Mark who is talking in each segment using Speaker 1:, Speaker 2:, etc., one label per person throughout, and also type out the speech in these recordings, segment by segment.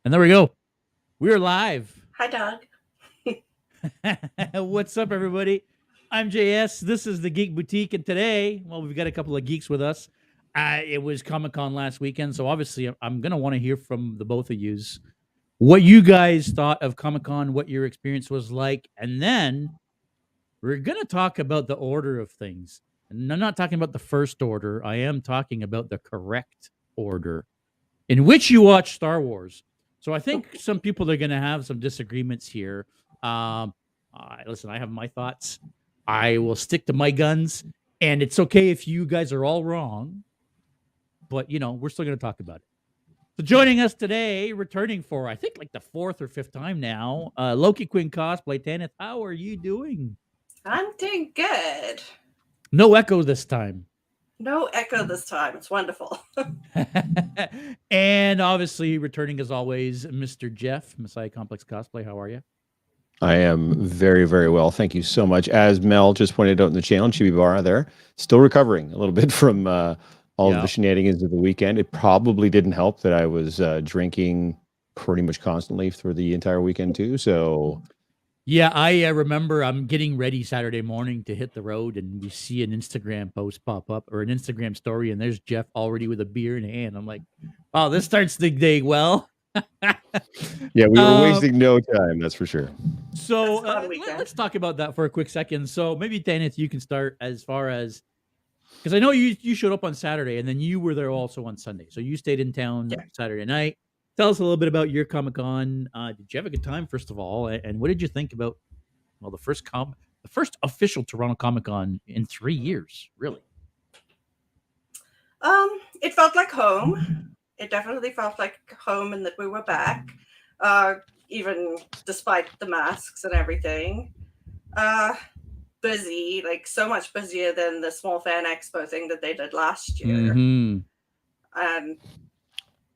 Speaker 1: And there we go. We're live.
Speaker 2: Hi, Doug.
Speaker 1: What's up, everybody? I'm JS. This is the Geek Boutique. And today, well, we've got a couple of geeks with us. It was Comic Con last weekend. So obviously, I'm going to want to hear from the both of yous what you guys thought of Comic Con, what your experience was like. And then we're going to talk about the order of things. And I'm not talking about the first order, I am talking about the correct order in which you watch Star Wars. So I think some people are going to have some disagreements here. Listen, I have my thoughts. I will stick to my guns, and it's okay if you guys are all wrong, but we're still going to talk about it. So joining us today, returning for I think like the fourth or fifth time now, Loki Quinn cosplay. Tanith, how are you doing?
Speaker 2: I'm doing good.
Speaker 1: No echo this time.
Speaker 2: No echo this time. It's wonderful.
Speaker 1: And obviously, returning as always, Mr. Jeff, Messiah Complex Cosplay. How are you?
Speaker 3: I am very, very well. Thank you so much. As Mel just pointed out in the channel, Chibi Bar there, still recovering a little bit from all of the shenanigans of the weekend. It probably didn't help that I was drinking pretty much constantly for the entire weekend too. So
Speaker 1: yeah, I remember I'm getting ready Saturday morning to hit the road, and we see an Instagram post pop up or an Instagram story, and there's Jeff already with a beer in hand. I'm like, wow, this starts the day well.
Speaker 3: Yeah, we were wasting no time, that's for sure.
Speaker 1: So let's talk about that for a quick second. So maybe, Tanith, you can start as far as, because I know you showed up on Saturday, and then you were there also on Sunday. So you stayed in town Saturday night. Tell us a little bit about your Comic-Con. Did you have a good time, first of all? And what did you think about, well, the first official Toronto Comic-Con in 3 years, really?
Speaker 2: It felt like home. It definitely felt like home and that we were back, even despite the masks and everything. Busy, like so much busier than the small fan expo thing that they did last year.
Speaker 1: Mm-hmm.
Speaker 2: And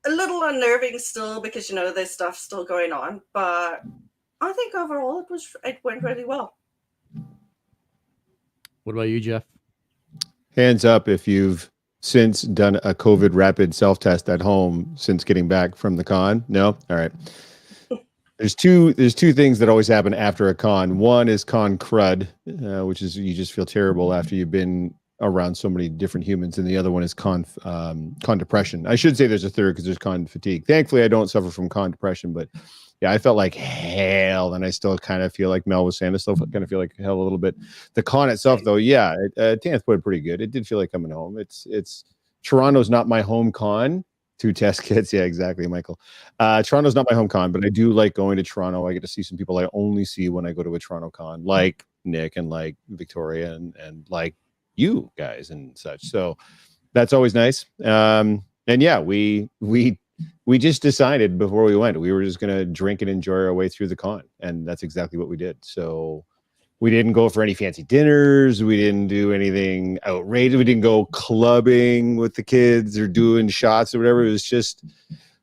Speaker 2: a little unnerving still because there's stuff still going on, but I think overall it went really well.
Speaker 1: What about you, Jeff?
Speaker 3: Hands up if you've since done a COVID rapid self-test at home since getting back from the con. No? All right. There's two things that always happen after a con. One is con crud, which is you just feel terrible after you've been around so many different humans, and the other one is con depression. I should say there's a third because there's con fatigue. Thankfully, I don't suffer from con depression, but yeah, I felt like hell, and I still kind of feel like Mel was saying, I still kind of feel like hell a little bit. The con itself, though, yeah, Tanith put it pretty good. It did feel like coming home. It's Toronto's not my home con. 2 test kits, yeah, exactly, Michael. Toronto's not my home con, but I do like going to Toronto. I get to see some people I only see when I go to a Toronto con, like Nick and like Victoria and like you guys and such. So that's always nice. And yeah, we just decided before we went, we were just going to drink and enjoy our way through the con. And that's exactly what we did. So we didn't go for any fancy dinners. We didn't do anything outrageous. We didn't go clubbing with the kids or doing shots or whatever. It was just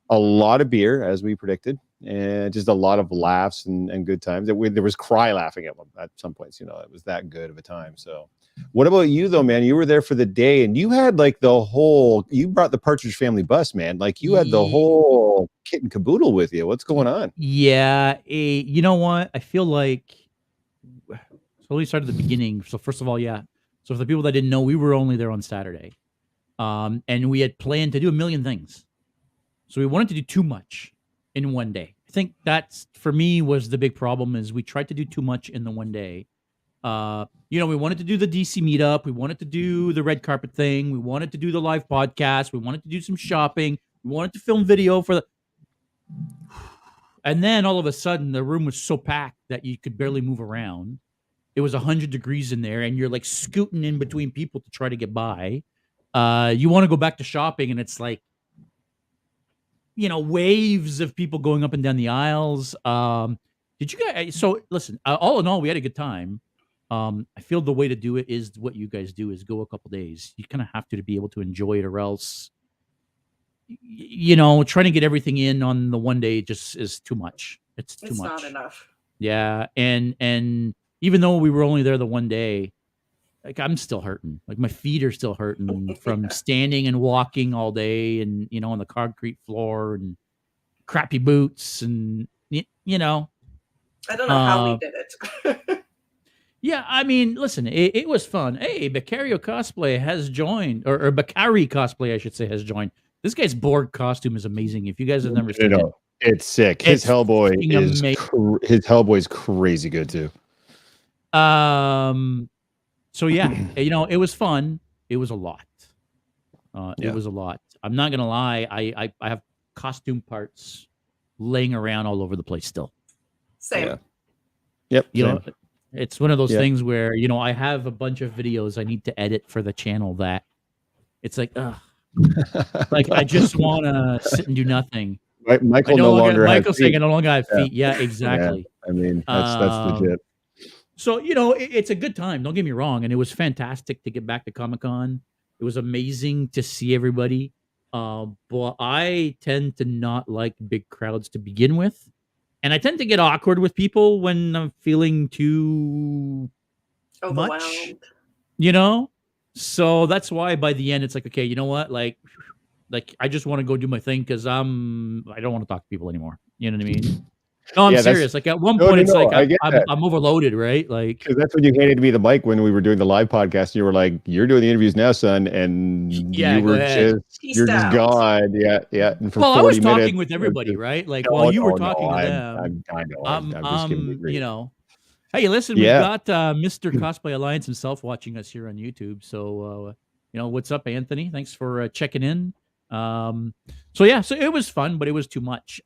Speaker 3: a lot of beer, as we predicted, and just a lot of laughs and good times. There was cry laughing at some points. It was that good of a time. So what about you, though, man? You were there for the day, and you had like you brought the Partridge Family bus, man. Like you had the whole kit and caboodle with you. What's going on?
Speaker 1: Yeah. You know what? I feel like, so let me start at the beginning. So first of all, yeah. So for the people that didn't know, we were only there on Saturday. And we had planned to do a million things. So we wanted to do too much in one day. I think that's, for me, was the big problem, is we tried to do too much in the one day. We wanted to do the DC meetup. We wanted to do the red carpet thing. We wanted to do the live podcast. We wanted to do some shopping. We wanted to film video for the... And then all of a sudden, the room was so packed that you could barely move around. It was 100 degrees in there, and you're like scooting in between people to try to get by. You want to go back to shopping, and it's like, waves of people going up and down the aisles. Did you guys? So listen, all in all, we had a good time. I feel the way to do it is what you guys do, is go a couple days. You kind of have to be able to enjoy it, or else, trying to get everything in on the one day just is too much. It's too much.
Speaker 2: It's not enough.
Speaker 1: Yeah, and even though we were only there the one day, like I'm still hurting. Like my feet are still hurting from standing and walking all day, and on the concrete floor, and crappy boots, and you know.
Speaker 2: I don't know how we did it.
Speaker 1: Yeah, I mean, listen, it was fun. Hey, Becario Cosplay has joined, or Bakari Cosplay, I should say, has joined. This guy's Borg costume is amazing. If you guys have never seen it,
Speaker 3: it's sick. His
Speaker 1: it's
Speaker 3: Hellboy
Speaker 1: fucking
Speaker 3: is
Speaker 1: amazing.
Speaker 3: his Hellboy is crazy good too.
Speaker 1: So yeah, it was fun. It was a lot.
Speaker 3: Yeah.
Speaker 1: It was a lot. I'm not gonna lie. I have costume parts laying around all over the place still.
Speaker 2: Same.
Speaker 3: Yeah. Yep.
Speaker 1: You
Speaker 3: same.
Speaker 1: know, it's one of those
Speaker 3: Yeah.
Speaker 1: things where I have a bunch of videos I need to edit for the channel that it's like, ugh, like I just want to sit and do nothing.
Speaker 3: Michael no longer has
Speaker 1: Michael's saying I
Speaker 3: feet.
Speaker 1: no longer have
Speaker 3: Yeah.
Speaker 1: feet. Yeah, exactly.
Speaker 3: Yeah. I mean, that's legit.
Speaker 1: So it's a good time. Don't get me wrong, and it was fantastic to get back to Comic-Con. It was amazing to see everybody. But I tend to not like big crowds to begin with, and I tend to get awkward with people when I'm feeling too much.
Speaker 2: Overwhelmed.
Speaker 1: So that's why by the end it's like, okay, you know what? Like I just want to go do my thing because I don't want to talk to people anymore. You know what I mean? No, I'm serious. Like at one point, it's like I'm overloaded, right? Like,
Speaker 3: because that's when you handed me the mic when we were doing the live podcast. And you were like, "You're doing the interviews now, son," and
Speaker 1: yeah,
Speaker 3: you were you're just gone. Yeah. And for 40
Speaker 1: I was
Speaker 3: minutes,
Speaker 1: talking with everybody, right? Like while you were talking to them,
Speaker 3: I'm just giving you grief.
Speaker 1: Hey, listen, we've got Mr. Cosplay Alliance himself watching us here on YouTube. So, what's up, Anthony? Thanks for checking in. So it was fun, but it was too much.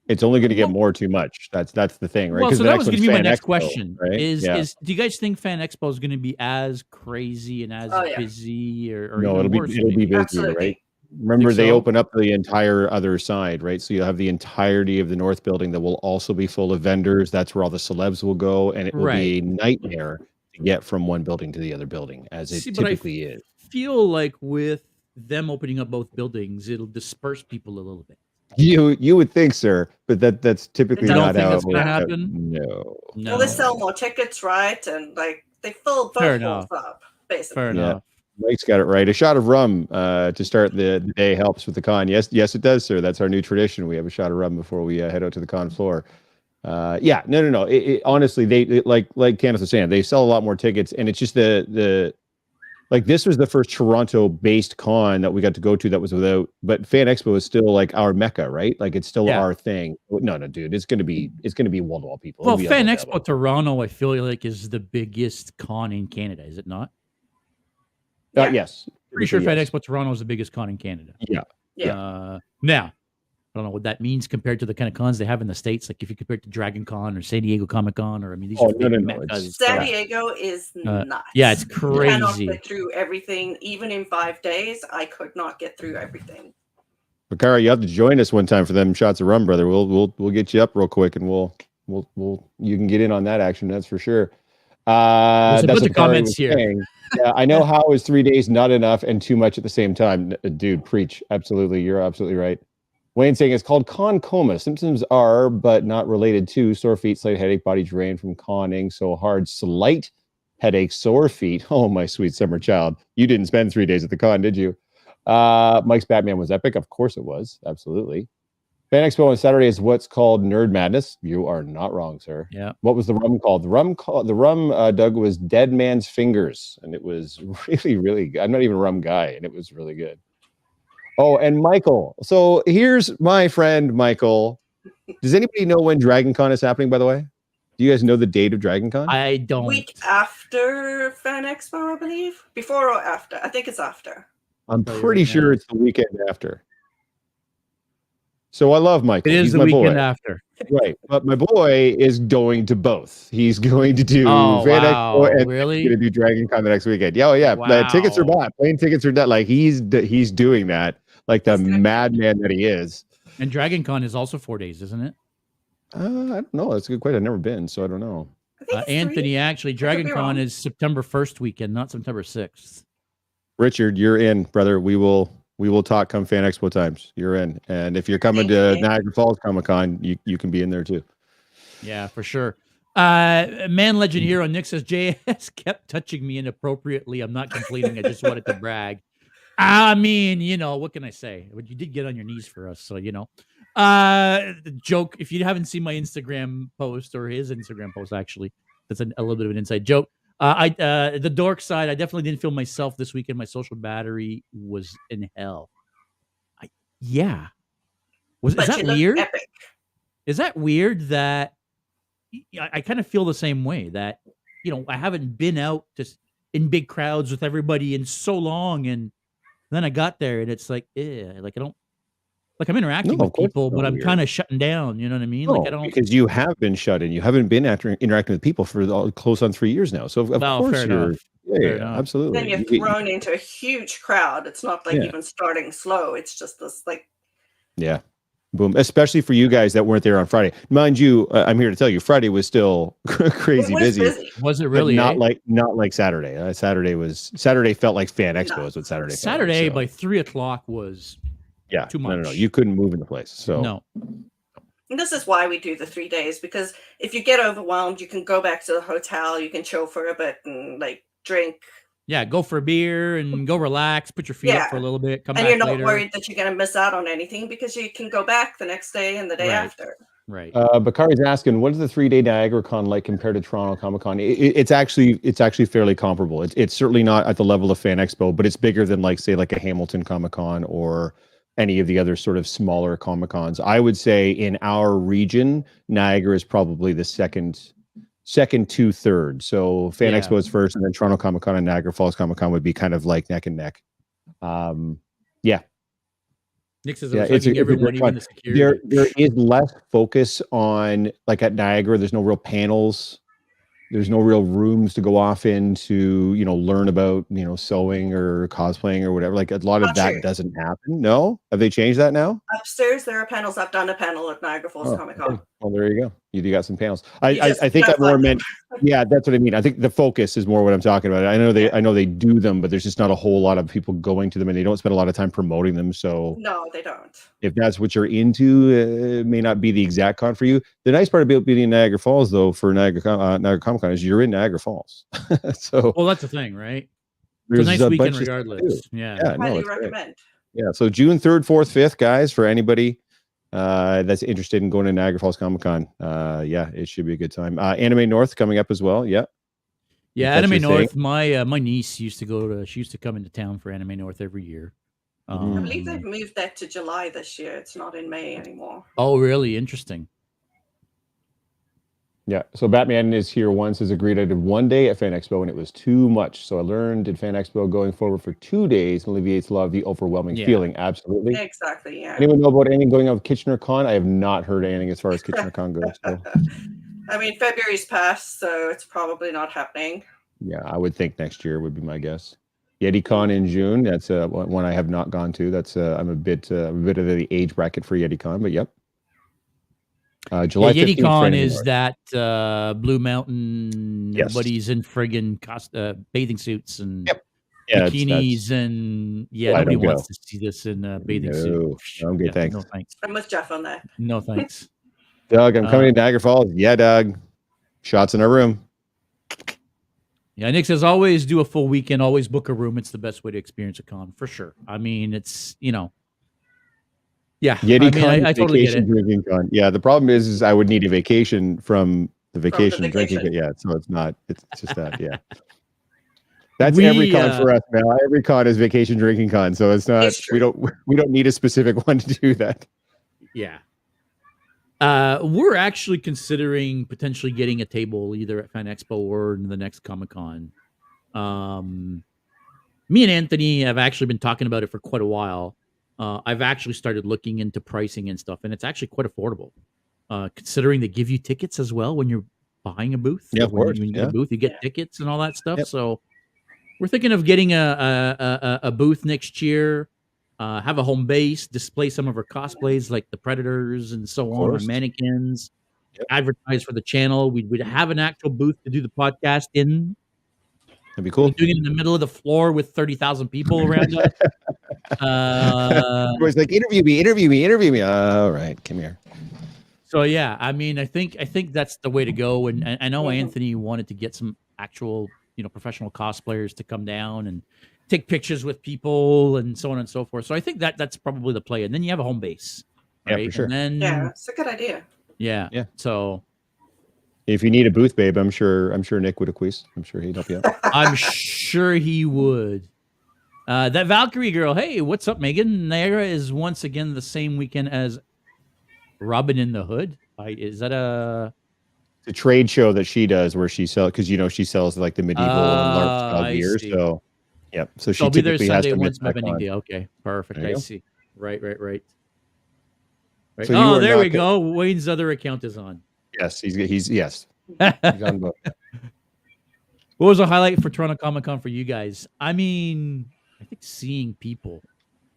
Speaker 3: It's only going to get more too much. That's the thing, right?
Speaker 1: Well, so that was going to be my next question.
Speaker 3: Right?
Speaker 1: Is do you guys think Fan Expo is going to be as crazy and as busy, or
Speaker 3: no? It'll be busy,
Speaker 2: Absolutely.
Speaker 3: right? Remember, they open up the entire other side, right? So you'll have the entirety of the north building that will also be full of vendors. That's where all the celebs will go, and it will be a nightmare to get from one building to the other building, as it typically is.
Speaker 1: I feel like with them opening up both buildings, it'll disperse people a little bit.
Speaker 3: You would think, sir, but that's typically not how
Speaker 1: it's going to happen.
Speaker 3: No.
Speaker 2: Well, they sell more tickets, right? And like they fill both halls up, basically.
Speaker 1: Fair enough.
Speaker 3: Mike's got it right. A shot of rum to start the day helps with the con. Yes, it does, sir. That's our new tradition. We have a shot of rum before we head out to the con floor. No. Honestly, they like Candace was saying, they sell a lot more tickets, and it's just the like this was the first Toronto-based con that we got to go to that was without. But Fan Expo is still like our mecca, right? Like it's still our thing. No, dude, it's gonna be wall-to-wall people.
Speaker 1: Well, Fan Expo Toronto, I feel like is the biggest con in Canada, is it not?
Speaker 3: Yes.
Speaker 1: Pretty sure Fan Expo Toronto is the biggest con in Canada.
Speaker 2: Yeah.
Speaker 1: Now, I don't know what that means compared to the kind of cons they have in the States. Like if you compare it to Dragon Con or San Diego Comic Con, or I mean, these are big meccas.
Speaker 2: San Diego is nuts.
Speaker 1: Yeah, it's crazy.
Speaker 2: You cannot get through everything. Even in 5 days, I could not get through everything.
Speaker 3: Bakara, you have to join us one time for them shots of rum, brother. We'll get you up real quick, and we'll you can get in on that action. That's for sure. That's
Speaker 1: put the comments here.
Speaker 3: Yeah, I know how is 3 days not enough and too much at the same time. Dude, preach. Absolutely. You're absolutely right. Wayne saying it's called con coma. Symptoms are, but not related to sore feet, slight headache, body drain from conning so hard, slight headache, sore feet. Oh, my sweet summer child. You didn't spend 3 days at the con, did you? Mike's Batman was epic. Of course it was. Absolutely. Fan Expo on Saturday is what's called Nerd Madness. You are not wrong, sir.
Speaker 1: Yeah.
Speaker 3: What was the rum called? The rum, Doug, was Dead Man's Fingers, and it was really, really good. I'm not even a rum guy, and it was really good. Oh, and Michael. So here's my friend Michael. Does anybody know when Dragon Con is happening, by the way? Do you guys know the date of Dragon Con?
Speaker 1: I don't.
Speaker 2: Week after Fan Expo, I believe. Before or after? I think it's after.
Speaker 3: I'm pretty sure it's the weekend after. So I love Michael.
Speaker 1: It is the weekend after.
Speaker 3: Right. But my boy is going to both. He's going to do Fan Expo and
Speaker 1: really?
Speaker 3: He's going to do Dragon Con the next weekend. Yeah, The tickets are bought. Plane tickets are done. Like he's doing that like the madman that he is.
Speaker 1: And Dragon Con is also 4 days, isn't it?
Speaker 3: I don't know. That's a good question. I've never been, so I don't know.
Speaker 1: Anthony, actually, Dragon Con is September 1st weekend, not September 6th.
Speaker 3: Richard, you're in, brother. We will talk come Fan Expo times. You're in. And if you're coming to Niagara Falls Comic Con, you can be in there too.
Speaker 1: Yeah, for sure. Man Legend Hero Nick says, JS kept touching me inappropriately. I'm not complaining. I just wanted to brag. I mean, what can I say? But you did get on your knees for us, so the joke. If you haven't seen my Instagram post or his Instagram post, actually, that's a little bit of an inside joke. The dork side. I definitely didn't feel myself this weekend. My social battery was in hell. Yeah. Is
Speaker 2: But
Speaker 1: that
Speaker 2: you look
Speaker 1: weird?
Speaker 2: epic.
Speaker 1: Is that weird that I kind of feel the same way that, I haven't been out just in big crowds with everybody in so long. And then I got there and it's like, like I don't, like I'm
Speaker 3: No,
Speaker 1: interacting
Speaker 3: of
Speaker 1: with
Speaker 3: course
Speaker 1: people,
Speaker 3: it's
Speaker 1: but
Speaker 3: not
Speaker 1: I'm
Speaker 3: weird.
Speaker 1: kind of shutting down. You know what I mean? Like I
Speaker 3: No,
Speaker 1: don't.
Speaker 3: because you have been shut in. You haven't been interacting with people for close on 3 years now. So of
Speaker 1: Well,
Speaker 3: course
Speaker 1: fair
Speaker 3: you're.
Speaker 1: enough.
Speaker 3: Yeah,
Speaker 1: Fair
Speaker 3: yeah,
Speaker 1: enough.
Speaker 3: absolutely.
Speaker 2: Then you're thrown into a huge crowd. It's not like even starting slow. It's just this like.
Speaker 3: Yeah. Boom. Especially for you guys that weren't there on Friday. Mind you, I'm here to tell you, Friday was still crazy
Speaker 2: It was
Speaker 3: busy.
Speaker 1: Was it
Speaker 3: But
Speaker 1: really?
Speaker 3: not like Saturday. Saturday felt like Fan Expo
Speaker 2: No.
Speaker 3: is what Saturday felt
Speaker 1: Saturday
Speaker 3: like, so.
Speaker 1: by 3:00 was too much.
Speaker 3: No. You couldn't move in the place. So
Speaker 1: No.
Speaker 2: And this is why we do the 3 days, because if you get overwhelmed, you can go back to the hotel, you can chill for a bit and like drink.
Speaker 1: Yeah, go for a beer and go relax, put your feet up for a little bit, come
Speaker 2: and
Speaker 1: back
Speaker 2: you're not
Speaker 1: later.
Speaker 2: worried that you're going to miss out on anything because you can go back the next day and the day after.
Speaker 1: Right.
Speaker 3: Bakari's asking, what is the 3-day Niagara Con like compared to Toronto Comic Con? It's actually fairly comparable. It's certainly not at the level of Fan Expo, but it's bigger than like a Hamilton Comic Con or any of the other sort of smaller Comic Cons. I would say in our region, Niagara is probably the second to third. So Fan Expo is first, and then Toronto Comic Con and Niagara Falls Comic Con would be kind of like neck and neck. Yeah.
Speaker 1: Nick says I was hugging everyone, even the security.
Speaker 3: There is less focus on, like at Niagara, there's no real panels. There's no real rooms to go off into, learn about, sewing or cosplaying or whatever. Like a lot of that doesn't happen. No? Have they changed that now?
Speaker 2: Upstairs, there are panels. I've done a panel at Niagara Falls Comic Con.
Speaker 3: Okay. Well, there you go. You got some panels. I think that more meant, yeah, that's what I mean. I think the focus is more what I'm talking about. I know they do them, but there's just not a whole lot of people going to them, and they don't spend a lot of time promoting them. So
Speaker 2: no, they don't.
Speaker 3: If that's what you're into, it may not be the exact con for you. The nice part about being in Niagara Falls, though, for Niagara Comic Con is you're in Niagara Falls. So
Speaker 1: well, that's the thing, right? It's a nice weekend regardless. Yeah.
Speaker 2: Highly recommend.
Speaker 3: Yeah, so June 3rd, 4th, 5th, guys, for anybody that's interested in going to Niagara Falls Comic Con. Yeah, it should be a good time. Anime North coming up as well. Yeah.
Speaker 1: Yeah, Anime North. My niece used to she used to come into town for Anime North every year.
Speaker 2: I believe they've moved that to July this year. It's not in May anymore.
Speaker 1: Oh, really? Interesting.
Speaker 3: Yeah, so Batman is here once, has agreed I did 1 day at Fan Expo and it was too much. So I learned at Fan Expo going forward for 2 days alleviates a lot of the overwhelming feeling. Absolutely.
Speaker 2: Exactly, yeah.
Speaker 3: Anyone know about anything going on with Kitchener Con? I have not heard anything as far as Kitchener Con goes. So.
Speaker 2: I mean, February's passed, so it's probably not happening.
Speaker 3: Yeah, I would think next year would be my guess. YetiCon in June. That's one I have not gone to. That's I'm a bit of the age bracket for YetiCon, but yep. July 15th.
Speaker 1: YetiCon is that Blue Mountain. Yes. Everybody's in friggin' bathing suits and bikinis, and nobody wants to see this in a bathing suit.
Speaker 3: Okay, thanks.
Speaker 2: No thanks. I'm with Jeff on that.
Speaker 1: No thanks.
Speaker 3: Doug, I'm coming to Niagara Falls. Yeah, Doug. Shots in our room.
Speaker 1: Yeah, Nick says always do a full weekend, always book a room. It's the best way to experience a con for sure. I mean, it's yeah.
Speaker 3: YetiCon,
Speaker 1: I totally get it.
Speaker 3: Drinking con. Yeah, the problem is I would need a vacation from the vacation drinking. Yeah, so it's not. It's just that. Yeah, that's every con for us now. Every con is vacation drinking con, so it's not. We don't need a specific one to do that.
Speaker 1: Yeah. We're actually considering potentially getting a table either at Fan Expo or in the next Comic-Con. Me and Anthony have actually been talking about it for quite a while. I've actually started looking into pricing and stuff, and it's actually quite affordable. Considering they give you tickets as well when you're buying a booth.
Speaker 3: Yeah, of course.
Speaker 1: When you get a booth, you get tickets and all that stuff. Yep. So we're thinking of getting a booth next year. Have a home base, display some of our cosplays like the Predators and so on, our mannequins, advertise for the channel. We'd have an actual booth to do the podcast in.
Speaker 3: That'd be cool.
Speaker 1: We're doing it in the middle of the floor with 30,000 people around us.
Speaker 3: Everybody's like, interview me. All right, come here.
Speaker 1: So yeah, I mean, I think that's the way to go. And I know Anthony wanted to get some actual, professional cosplayers to come down and take pictures with people and so on and so forth. So I think that's probably the play. And then you have a home base,
Speaker 3: Yeah,
Speaker 1: right?
Speaker 3: for sure.
Speaker 1: And then
Speaker 2: Yeah, it's a good idea.
Speaker 1: yeah. So
Speaker 3: If you need a booth, babe, I'm sure Nick would acquiesce. I'm sure he'd help you out.
Speaker 1: I'm sure he would. That Valkyrie girl. Hey, what's up, Megan? Niagara is once again the same weekend as Robin in the Hood. Is that a
Speaker 3: It's a trade show that she does where she sells, because she sells like the medieval and LARP style
Speaker 1: I
Speaker 3: gear.
Speaker 1: see.
Speaker 3: So yep. So she
Speaker 1: I'll be there
Speaker 3: typically has
Speaker 1: Sunday
Speaker 3: to miss
Speaker 1: once my
Speaker 3: back
Speaker 1: vending
Speaker 3: on.
Speaker 1: day. Okay, perfect.
Speaker 3: There you
Speaker 1: I
Speaker 3: go.
Speaker 1: see. Right.
Speaker 3: So you
Speaker 1: Oh,
Speaker 3: are
Speaker 1: there
Speaker 3: not
Speaker 1: we go. Wayne's other account is on.
Speaker 3: Yes, he's yes.
Speaker 1: What
Speaker 3: He's on both.
Speaker 1: was a highlight for Toronto Comic Con for you guys? I mean, I think seeing people,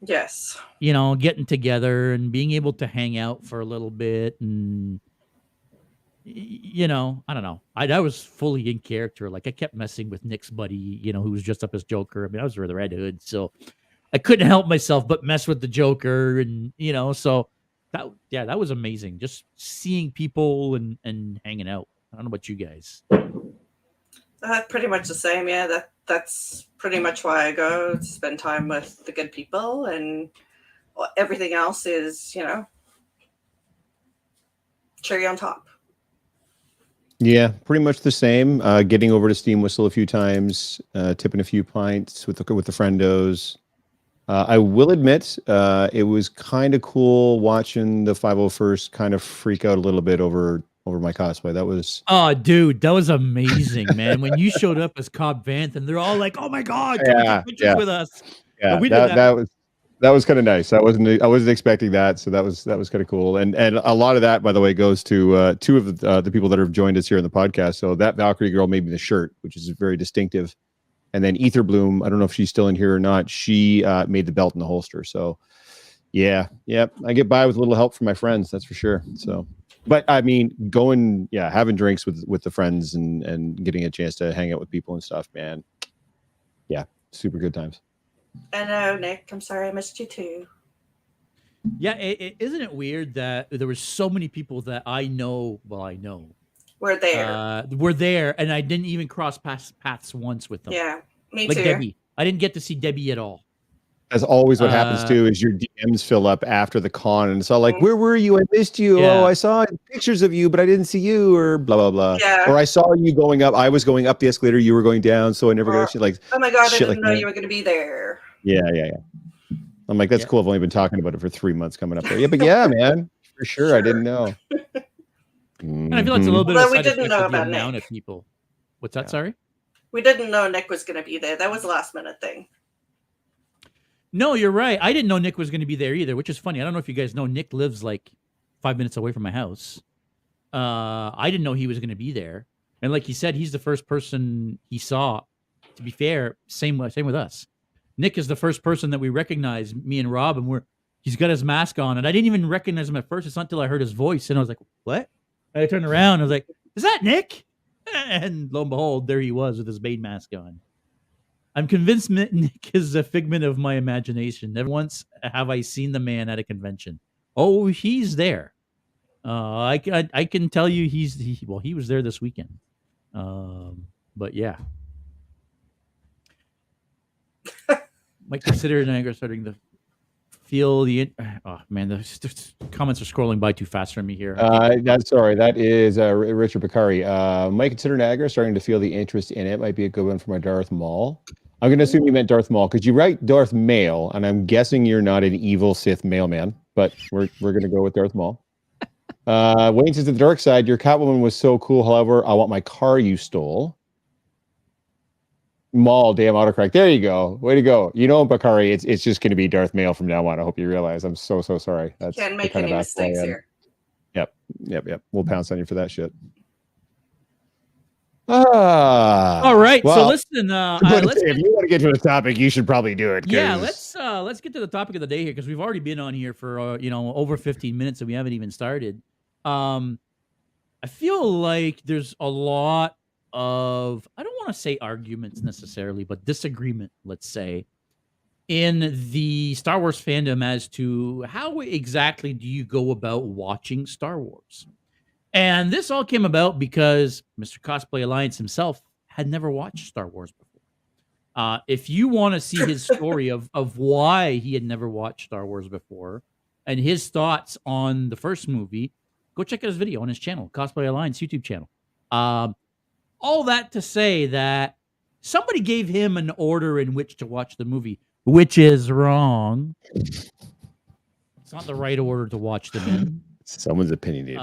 Speaker 2: Yes.
Speaker 1: getting together and being able to hang out for a little bit, and I don't know. I was fully in character. Like I kept messing with Nick's buddy, who was dressed up as Joker. I mean, I was the Red Hood, so I couldn't help myself but mess with the Joker, and so that was amazing. Just seeing people and hanging out. I don't know about you guys.
Speaker 2: Pretty much the same. Yeah, that's pretty much why I go to spend time with the good people, and everything else is, cherry on top.
Speaker 3: Yeah, pretty much the same. Getting over to Steam Whistle a few times, tipping a few pints with the friendos. I will admit, it was kind of cool watching the 501st kind of freak out a little bit over my cosplay. That was
Speaker 1: Dude, that was amazing, man. When you showed up as Cobb Vanth, and they're all like, "Oh my god, come and take pictures with us."
Speaker 3: Yeah,
Speaker 1: we did
Speaker 3: that was kind of nice. I wasn't expecting that, so that was kind of cool. And a lot of that, by the way, goes to two of the people that have joined us here in the podcast. So that Valkyrie girl made me the shirt, which is very distinctive. And then Ether Bloom, I don't know if she's still in here or not. She made the belt and the holster. So yeah, I get by with a little help from my friends, that's for sure. So, but I mean, having drinks with the friends and getting a chance to hang out with people and stuff, man. Yeah, super good times.
Speaker 2: I know, Nick. I'm sorry I missed you too.
Speaker 1: Yeah, isn't it weird that there were so many people that I know? Well, I know
Speaker 2: We're there.
Speaker 1: were there, and I didn't even cross paths once with them.
Speaker 2: Yeah, me
Speaker 1: like
Speaker 2: too.
Speaker 1: Debbie, I didn't get to see Debbie at all.
Speaker 3: That's always what happens too, is your DMs fill up after the con, and it's all like,
Speaker 2: Mhm.
Speaker 3: "Where were you? I missed you.
Speaker 1: Yeah.
Speaker 3: Oh, I saw pictures of you, but I didn't see you," or blah blah blah.
Speaker 2: Yeah.
Speaker 3: Or I saw you going up. I was going up the escalator. You were going down, so I never got to see. Like,
Speaker 2: Oh my god, I
Speaker 3: shit
Speaker 2: didn't
Speaker 3: like
Speaker 2: know
Speaker 3: that.
Speaker 2: you were going to be there.
Speaker 3: Yeah. I'm like, that's
Speaker 1: Yeah.
Speaker 3: cool. I've only been talking about it for 3 months coming up there. Yeah, but yeah, man, for sure. I didn't know.
Speaker 1: And I feel like it's a little bit
Speaker 2: Although
Speaker 1: of a
Speaker 2: we
Speaker 1: side
Speaker 2: didn't
Speaker 1: effect
Speaker 2: know
Speaker 1: of the
Speaker 2: about
Speaker 1: amount
Speaker 2: Nick.
Speaker 1: of people. What's that?
Speaker 3: Yeah.
Speaker 1: Sorry.
Speaker 2: We didn't know Nick was going to be there. That was a last minute thing.
Speaker 1: No, you're right. I didn't know Nick was going to be there either, which is funny. I don't know if you guys know, Nick lives like 5 minutes away from my house. I didn't know he was going to be there, and like he said, he's the first person he saw. To be fair, same with us. Nick is the first person that we recognize, me and Rob, and he's got his mask on, and I didn't even recognize him at first. It's not until I heard his voice, and I was like, "What?" And I turned around, and I was like, "Is that Nick?" And lo and behold, there he was with his maid mask on. I'm convinced Nick is a figment of my imagination. Never once have I seen the man at a convention. Oh, he's there. I can tell you he was there this weekend. But yeah. Might consider Niagara starting to feel the. Oh man, the comments are scrolling by too fast for me here.
Speaker 3: That is Richard Bakari. Might consider Niagara starting to feel the interest in it. Might be a good one for my Darth Maul. I'm going to assume you meant Darth Maul because you write Darth Mail, and I'm guessing you're not an evil Sith mailman, but we're going to go with Darth Maul. Wayne says, to the dark side, your Catwoman was so cool. However, I want my car you stole. Maul, damn autocorrect. There you go. Way to go. Bakari, it's just going to be Darth Mail from now on. I hope you realize. I'm so sorry. That's
Speaker 2: Can't make
Speaker 3: the kind
Speaker 2: any
Speaker 3: of asshole I
Speaker 2: mistakes
Speaker 3: am.
Speaker 2: here.
Speaker 3: Yep. We'll pounce on you for that shit. All
Speaker 1: right.
Speaker 3: Well,
Speaker 1: so listen.
Speaker 3: if you want to get to the topic, you should probably do it.
Speaker 1: Yeah, let's get to the topic of the day here because we've already been on here for over 15 minutes and we haven't even started. I feel like there's a lot of, I don't want to say arguments necessarily, but disagreement, let's say, in the Star Wars fandom as to how exactly do you go about watching Star Wars. And this all came about because Mr. Cosplay Alliance himself had never watched Star Wars before. If you want to see his story of why he had never watched Star Wars before and his thoughts on the first movie, go check out his video on his channel, Cosplay Alliance YouTube channel. All that to say that somebody gave him an order in which to watch the movie, which is wrong. It's not the right order to watch them in.
Speaker 3: Someone's opinionated.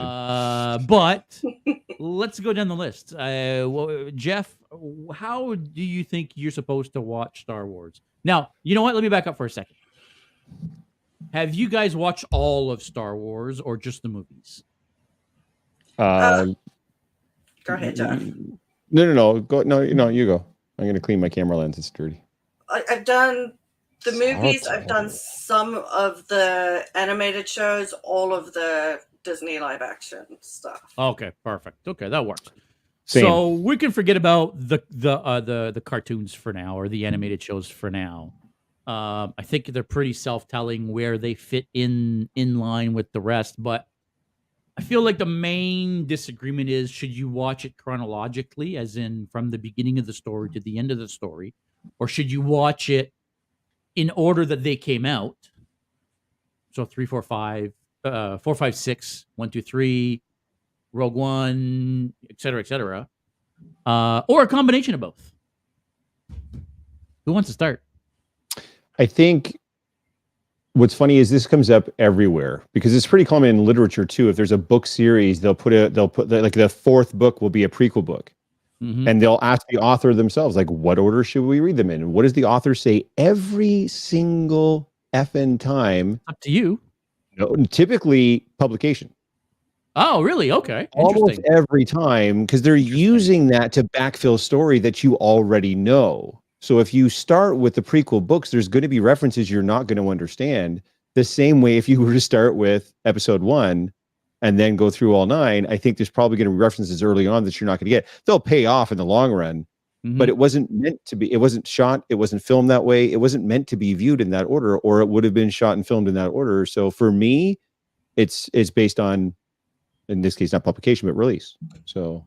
Speaker 1: But let's go down the list. Jeff, how do you think you're supposed to watch Star Wars? Now, you know what? Let me back up for a second. Have you guys watched all of Star Wars or just the movies?
Speaker 2: Go ahead, Jeff.
Speaker 3: No. Go. No, you go. I'm going to clean my camera lens. It's dirty.
Speaker 2: I've done the movies. I've done some of the animated shows, all of the Disney live action stuff.
Speaker 1: Okay, perfect. Okay, that works.
Speaker 3: Same.
Speaker 1: So we can forget about the cartoons for now or the animated shows for now. I think they're pretty self-telling where they fit in line with the rest, but I feel like the main disagreement is, should you watch it chronologically, as in from the beginning of the story to the end of the story, or should you watch it in order that they came out? So 3, 4, 5, 4, 5, 6, 1, 2, 3, Rogue One, etc., or a combination of both. Who wants to start?
Speaker 3: I think what's funny is this comes up everywhere because it's pretty common in literature too. If there's a book series, they'll put like the fourth book will be a prequel book. Mm-hmm. And they'll ask the author themselves, like, what order should we read them in? What does the author say every single effing time?
Speaker 1: Up to you.
Speaker 3: No, typically publication.
Speaker 1: Oh, really? Okay.
Speaker 3: Almost every time, because they're using that to backfill story that you already know. So if you start with the prequel books, there's going to be references you're not going to understand. The same way if you were to start with episode 1 and then go through all 9, I think there's probably going to be references early on that you're not going to get. They'll pay off in the long run, but it wasn't meant to be. It wasn't shot. It wasn't filmed that way. It wasn't meant to be viewed in that order, or it would have been shot and filmed in that order. So for me, it's based on, in this case, not publication, but release. So,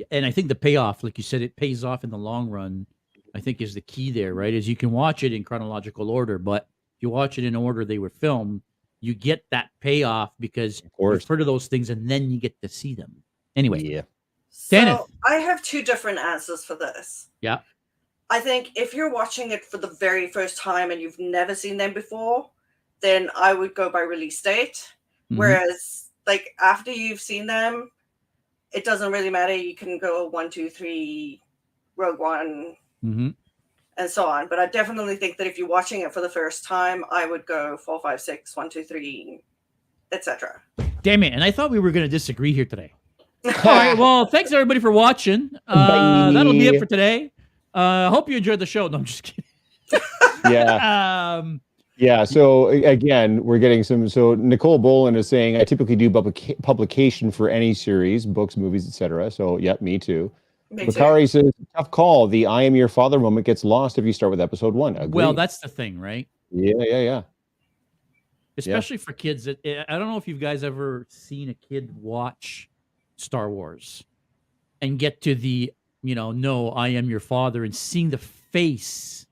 Speaker 1: and I think the payoff, like you said, it pays off in the long run, I think is the key there, right? Is you can watch it in chronological order, but if you watch it in order they were filmed, you get that payoff because you've heard of those things and then you get to see them. Anyway.
Speaker 3: Yeah.
Speaker 2: So I have 2 different answers for this.
Speaker 1: Yeah.
Speaker 2: I think if you're watching it for the very first time and you've never seen them before, then I would go by release date. Mm-hmm. Whereas, like, after you've seen them, it doesn't really matter. You can go 1, 2, 3, Rogue One, and so on. But I definitely think that if you're watching it for the first time, I would go 4, 5, 6, 1, 2, 3, etc.
Speaker 1: Damn it. And I thought we were going to disagree here today. All right. Well, thanks everybody for watching. That'll be it for today. Hope you enjoyed the show. No, I'm just kidding.
Speaker 3: Yeah. Yeah. So again, we're getting some. So Nicole Bolin is saying, I typically do publication for any series, books, movies, etc. So yep, me too. Bakari says, tough call. The I am your father moment gets lost if you start with episode 1. Agreed.
Speaker 1: Well, that's the thing, right?
Speaker 3: Yeah.
Speaker 1: Especially for kids. I don't know if you guys ever seen a kid watch Star Wars and get to the, no, I am your father, and seeing the face,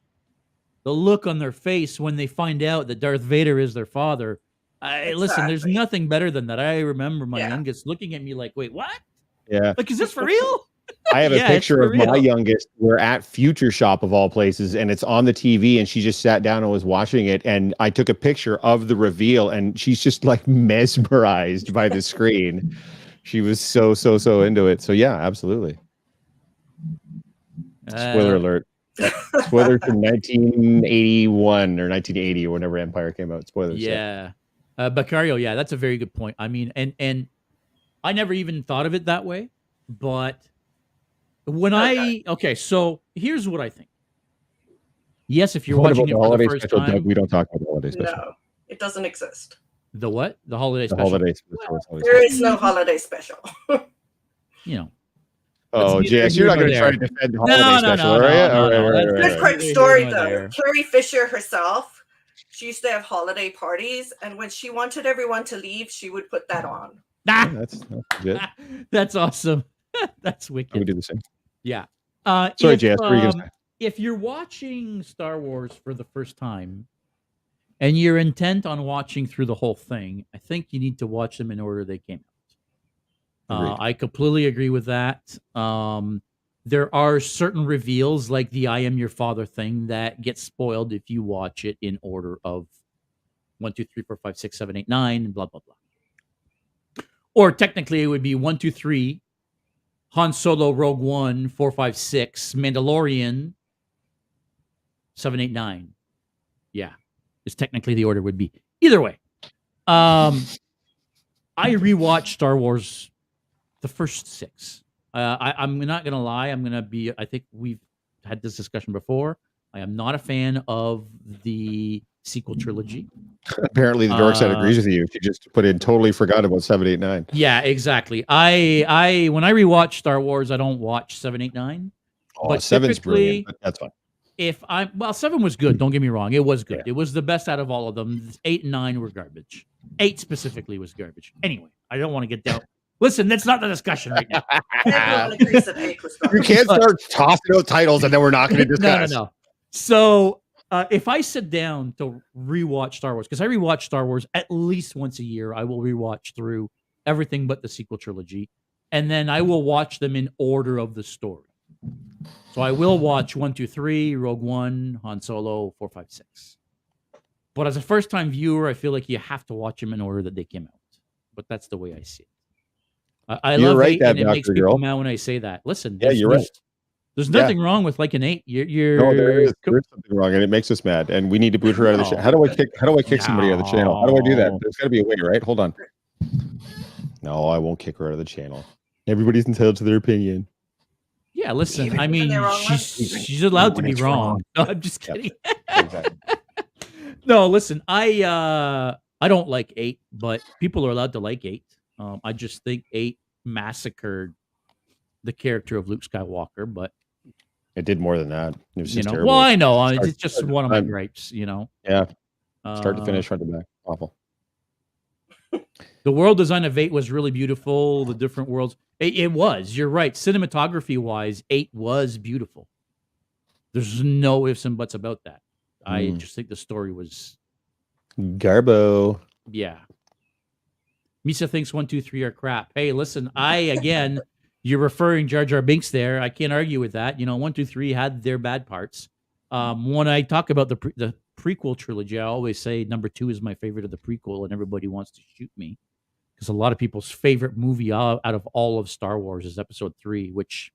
Speaker 1: the look on their face when they find out that Darth Vader is their father. Listen, there's nothing better than that. I remember my youngest looking at me like, wait, what?
Speaker 3: Yeah.
Speaker 1: Like, is this for real?
Speaker 3: I have a picture of my youngest. We're at Future Shop of all places, and it's on the TV, and she just sat down and was watching it. And I took a picture of the reveal, and she's just like mesmerized by the screen. She was so into it. So yeah, absolutely. Spoiler alert. Spoiler from 1981 or 1980 or whenever Empire came out. Spoilers.
Speaker 1: Yeah. Beccario, yeah, that's a very good point. I mean, and I never even thought of it that way, but when so here's what I think. Yes, if you're watching it for the first time,
Speaker 3: Doug, we don't talk about the holiday special.
Speaker 2: No, it doesn't exist.
Speaker 1: The what? The holiday special?
Speaker 2: There is no holiday special.
Speaker 3: Oh, JX, you're not going to try to defend the holiday special, are you?
Speaker 2: Good quick story, though. Carrie Fisher herself, she used to have holiday parties, and when she wanted everyone to leave, she would put that on.
Speaker 3: That's good.
Speaker 1: That's awesome. That's wicked.
Speaker 3: I would do the same.
Speaker 1: Yeah.
Speaker 3: Sorry, JS, what were you going to say?
Speaker 1: if you're watching Star Wars for the first time and you're intent on watching through the whole thing, I think you need to watch them in order they came out.
Speaker 3: Agreed.
Speaker 1: I completely agree with that. There are certain reveals, like the "I am your father" thing, that gets spoiled if you watch it in order of 1, 2, 3, 4, 5, 6, 7, 8, 9, and blah blah blah. Or technically, it would be 1, 2, 3, Han Solo, Rogue One, 4, 5, 6, Mandalorian, 7, 8, 9. Yeah, is technically the order would be. Either way, I rewatched Star Wars, the first 6. I'm not gonna lie. I think we've had this discussion before. I am not a fan of the sequel trilogy.
Speaker 3: Apparently, the dark side agrees with you. She just put in totally forgot about 7, 8, 9.
Speaker 1: Yeah, exactly. I when I rewatch Star Wars, I don't watch 7, 8, 9.
Speaker 3: Oh,
Speaker 1: But
Speaker 3: 7's brilliant,
Speaker 1: typically,
Speaker 3: but that's fine.
Speaker 1: if I'm 7 was good. Don't get me wrong, it was good. It was the best out of all of them. 8 and 9 were garbage. 8 specifically was garbage. Anyway, I don't want to get down. Listen, that's not the discussion right now.
Speaker 2: Everyone agrees that 8 was
Speaker 3: You
Speaker 2: garbage.
Speaker 3: can't start tossing out titles and then we're not going to discuss.
Speaker 1: No. So if I sit down to rewatch Star Wars, because I rewatch Star Wars at least once a year, I will rewatch through everything but the sequel trilogy, and then I will watch them in order of the story. So I will watch 1, 2, 3, Rogue One, Han Solo, 4, 5, 6. But as a first-time viewer, I feel like you have to watch them in order that they came out. But that's the way I see it. I
Speaker 3: You're
Speaker 1: love
Speaker 3: right,
Speaker 1: 8,
Speaker 3: that
Speaker 1: and it makes
Speaker 3: Dr.
Speaker 1: people
Speaker 3: Girl.
Speaker 1: mad when I say that. Listen,
Speaker 3: Yeah, you're right.
Speaker 1: There's nothing wrong with like an 8.
Speaker 3: No, there is something wrong, and it makes us mad, and we need to boot her out of the channel. How do I kick somebody out of the channel? How do I do that? There's got to be a way, right? Hold on. No, I won't kick her out of the channel. Everybody's entitled to their opinion.
Speaker 1: Yeah, listen.
Speaker 2: Even
Speaker 1: I
Speaker 2: when
Speaker 1: mean,
Speaker 2: they're wrong,
Speaker 1: she's allowed to
Speaker 3: when
Speaker 1: be
Speaker 3: it's
Speaker 1: wrong.
Speaker 3: wrong.
Speaker 1: No, I'm just kidding.
Speaker 3: Exactly.
Speaker 1: No, listen. I don't like 8, but people are allowed to like 8. I just think 8 massacred the character of Luke Skywalker, but
Speaker 3: It did more than that. It was
Speaker 1: you
Speaker 3: just
Speaker 1: know,
Speaker 3: terrible.
Speaker 1: well, I know
Speaker 3: Start-
Speaker 1: it's just one of my gripes. You know,
Speaker 3: Yeah, start to finish, front to back. Awful.
Speaker 1: The world design of 8 was really beautiful. The different worlds. It was. You're right. Cinematography wise, 8 was beautiful. There's no ifs and buts about that. I just think the story was.
Speaker 3: Garbo.
Speaker 1: Yeah. Misa thinks 1, 2, 3 are crap. Hey, listen, you're referring Jar Jar Binks there. I can't argue with that. You know, 1, 2, 3 had their bad parts. When I talk about the prequel trilogy, I always say number 2 is my favorite of the prequel, and everybody wants to shoot me because a lot of people's favorite movie out of all of Star Wars is Episode 3, which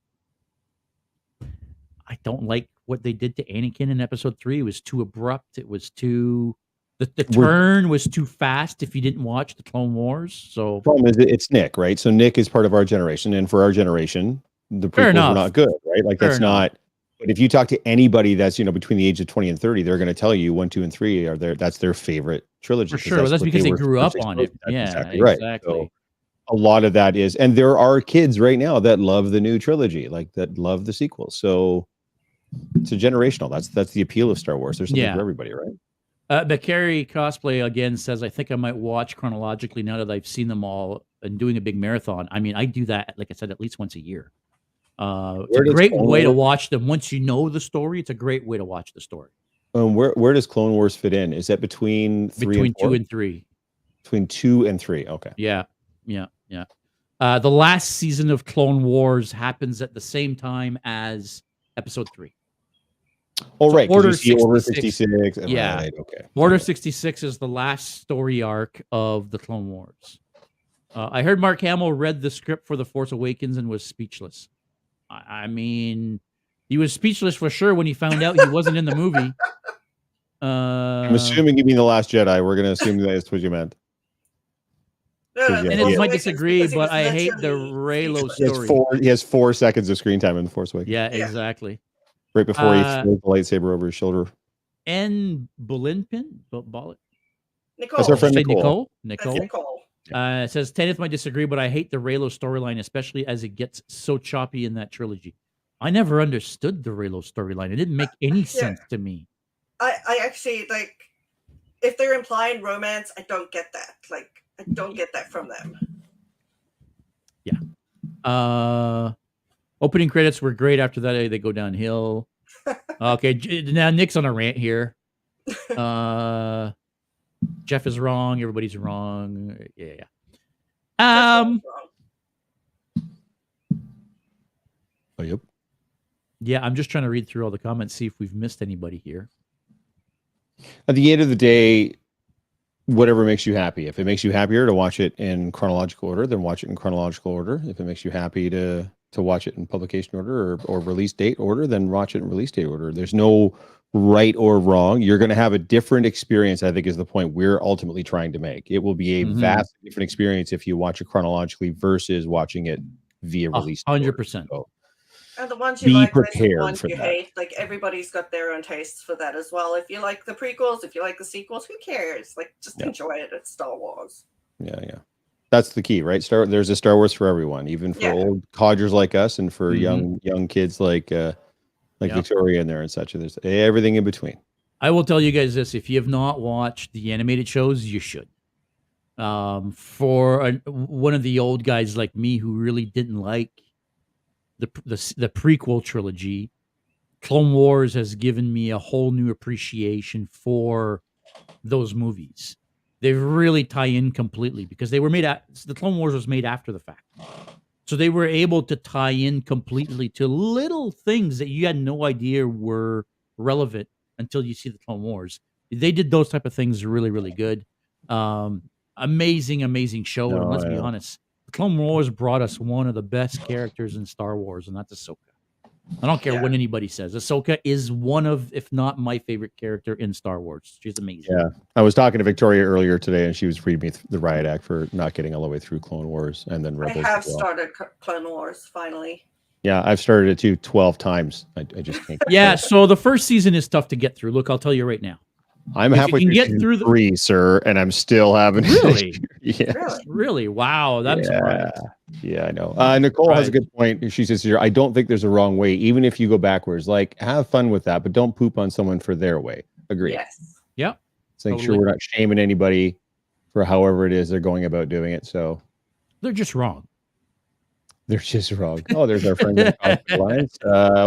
Speaker 1: I don't like what they did to Anakin in Episode 3. It was too abrupt. It was too. The turn was too fast if you didn't watch the Clone Wars. So
Speaker 3: Problem is, it's Nick, right? So Nick is part of our generation, and for our generation, the prequels were not good, right? Like that's not. But if you talk to anybody that's between the age of 20 and 30, they're going to tell you 1, 2, and 3 are that's their favorite trilogy.
Speaker 1: For sure, that's because they grew up on it.
Speaker 3: That's
Speaker 1: Yeah,
Speaker 3: exactly right.
Speaker 1: exactly.
Speaker 3: So a lot of that is, and there are kids right now that love the new trilogy, like that love the sequels. So it's a generational. That's the appeal of Star Wars. There's something for everybody, right?
Speaker 1: The Carrie cosplay again says, I think I might watch chronologically now that I've seen them all and doing a big marathon. I mean, I do that, like I said, at least once a year. It's a great way to watch them. Once you know the story, it's a great way to watch the story.
Speaker 3: Where does Clone Wars fit in? Is that between 3 and 4?
Speaker 1: 2 and 3.
Speaker 3: Between 2 and 3. Okay.
Speaker 1: Yeah. The last season of Clone Wars happens at the same time as Episode 3.
Speaker 3: Oh,
Speaker 1: So
Speaker 3: right.
Speaker 1: Order
Speaker 3: Order
Speaker 1: 66.
Speaker 3: 66.
Speaker 1: Yeah.
Speaker 3: Right, okay.
Speaker 1: Order 66 is the last story arc of the Clone Wars. I heard Mark Hamill read the script for The Force Awakens and was speechless. I mean, he was speechless for sure when he found out he wasn't in the movie.
Speaker 3: I'm assuming you mean The Last Jedi. We're going to assume that's what you meant.
Speaker 1: And it might disagree, but I hate the Reylo story.
Speaker 3: He has 4 seconds of screen time in The Force Awakens.
Speaker 1: Yeah, exactly.
Speaker 3: Right before he throws the lightsaber over his shoulder.
Speaker 1: And Bolinpin?
Speaker 2: Nicole.
Speaker 3: That's our friend Nicole.
Speaker 2: Nicole.
Speaker 1: It says, Kenneth might disagree, but I hate the Reylo storyline, especially as it gets so choppy in that trilogy. I never understood the Reylo storyline. It didn't make any sense to me.
Speaker 2: I actually, like, if they're implying romance, I don't get that. Like, I don't get that from them.
Speaker 1: Yeah. Opening credits were great. After that, they go downhill. Okay, now Nick's on a rant here. Jeff is wrong. Everybody's wrong. Yeah.
Speaker 3: Oh, yep.
Speaker 1: Yeah, I'm just trying to read through all the comments, see if we've missed anybody here.
Speaker 3: At the end of the day, whatever makes you happy. If it makes you happier to watch it in chronological order, then watch it in chronological order. If it makes you happy to watch it in publication order or release date order, then watch it in release date order. There's no right or wrong. You're going to have a different experience, I think, is the point we're ultimately trying to make. It will be a vastly different experience if you watch it chronologically versus watching it via release.
Speaker 1: 100%.
Speaker 3: So
Speaker 2: and the ones you like versus the ones you hate, like everybody's got their own tastes for that as well. If you like the prequels, if you like the sequels, who cares? Like, just enjoy it. It's Star Wars.
Speaker 3: Yeah. That's the key, right? There's a Star Wars for everyone, even for old codgers like us, and for young kids like Victoria in there and such. There's everything in between.
Speaker 1: I will tell you guys this: if you have not watched the animated shows, you should. For one of the old guys like me who really didn't like the prequel trilogy, Clone Wars has given me a whole new appreciation for those movies. They really tie in completely because they were the Clone Wars was made after the fact. So they were able to tie in completely to little things that you had no idea were relevant until you see the Clone Wars. They did those type of things really, really good. Amazing show. And let's be honest, the Clone Wars brought us one of the best characters in Star Wars, and that's Ahsoka. I don't care what anybody says. Ahsoka is one of, if not my favorite character in Star Wars. She's amazing.
Speaker 3: Yeah. I was talking to Victoria earlier today, and she was reading me the riot act for not getting all the way through Clone Wars and then Rebels.
Speaker 2: I have started Clone Wars, finally.
Speaker 3: Yeah, I've started it too 12 times. I just can't.
Speaker 1: Yeah, so the first season is tough to get through. Look, I'll tell you right now.
Speaker 3: I'm halfway through 3, sir, and I'm still having
Speaker 1: really,
Speaker 3: yes.
Speaker 1: really, wow, that's surprised.
Speaker 3: Yeah, I know. Nicole has a good point. She says here, I don't think there's a wrong way, even if you go backwards. Like, have fun with that, but don't poop on someone for their way. Agree.
Speaker 2: Yes.
Speaker 1: Yep.
Speaker 3: So make sure we're not shaming anybody for however it is they're going about doing it. So
Speaker 1: they're just wrong.
Speaker 3: They're just wrong. Oh, there's our friend Alliance.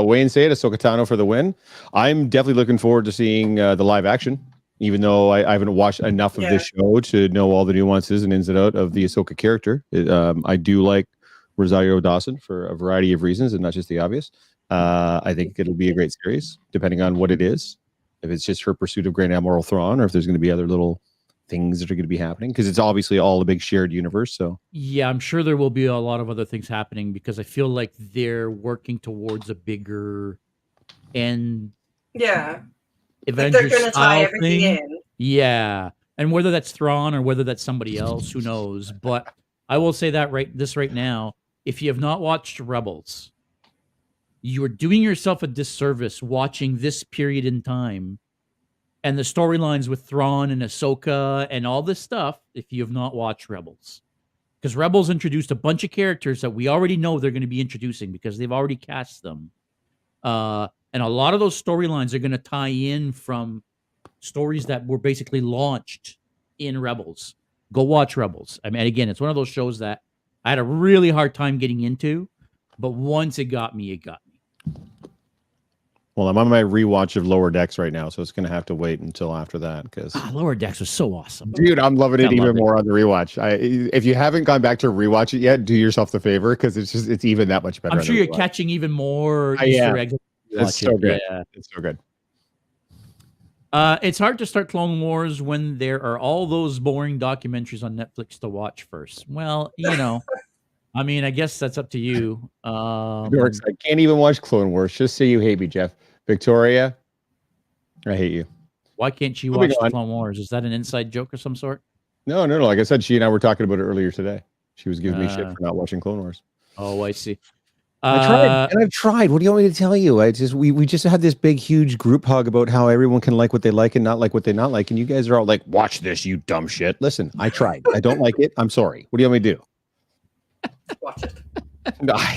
Speaker 3: Wayne said Ahsoka Tano for the win. I'm definitely looking forward to seeing the live action, even though I haven't watched enough of this show to know all the nuances and ins and outs of the Ahsoka character. I do like Rosario Dawson for a variety of reasons and not just the obvious. I think it'll be a great series, depending on what it is. If it's just her pursuit of Grand Admiral Thrawn, or if there's going to be other little things that are going to be happening, because it's obviously all a big shared universe. So
Speaker 1: yeah, I'm sure there will be a lot of other things happening, because I feel like they're working towards a bigger and
Speaker 2: Avengers they're going to tie everything in.
Speaker 1: Yeah, and whether that's Thrawn or whether that's somebody else, who knows? But I will say that right now, if you have not watched Rebels, you are doing yourself a disservice watching this period in time and the storylines with Thrawn and Ahsoka and all this stuff, if you have not watched Rebels. Because Rebels introduced a bunch of characters that we already know they're going to be introducing because they've already cast them. And a lot of those storylines are going to tie in from stories that were basically launched in Rebels. Go watch Rebels. I mean, again, it's one of those shows that I had a really hard time getting into, but once it got me, it got me.
Speaker 3: Well, I'm on my rewatch of Lower Decks right now, so it's going to have to wait until after that. Because
Speaker 1: Lower Decks was so awesome,
Speaker 3: dude. I'm loving it even more on the rewatch. If you haven't gone back to rewatch it yet, do yourself the favor, because it's even that much better.
Speaker 1: I'm sure you're catching even more Easter eggs.
Speaker 3: It's so good. Yeah. It's so good.
Speaker 1: It's hard to start Clone Wars when there are all those boring documentaries on Netflix to watch first. Well, I mean, I guess that's up to you.
Speaker 3: I can't even watch Clone Wars. Just say you hate me, Jeff. Victoria, I hate you.
Speaker 1: Why can't she watch the Clone Wars? Is that an inside joke of some sort?
Speaker 3: No. Like I said, she and I were talking about it earlier today. She was giving me shit for not watching Clone Wars.
Speaker 1: Oh, I see.
Speaker 3: I've tried. What do you want me to tell you? We just had this big, huge group hug about how everyone can like what they like and not like what they not like. And you guys are all like, watch this, you dumb shit. Listen, I tried. I don't like it. I'm sorry. What do you want me to do?
Speaker 2: Watch it.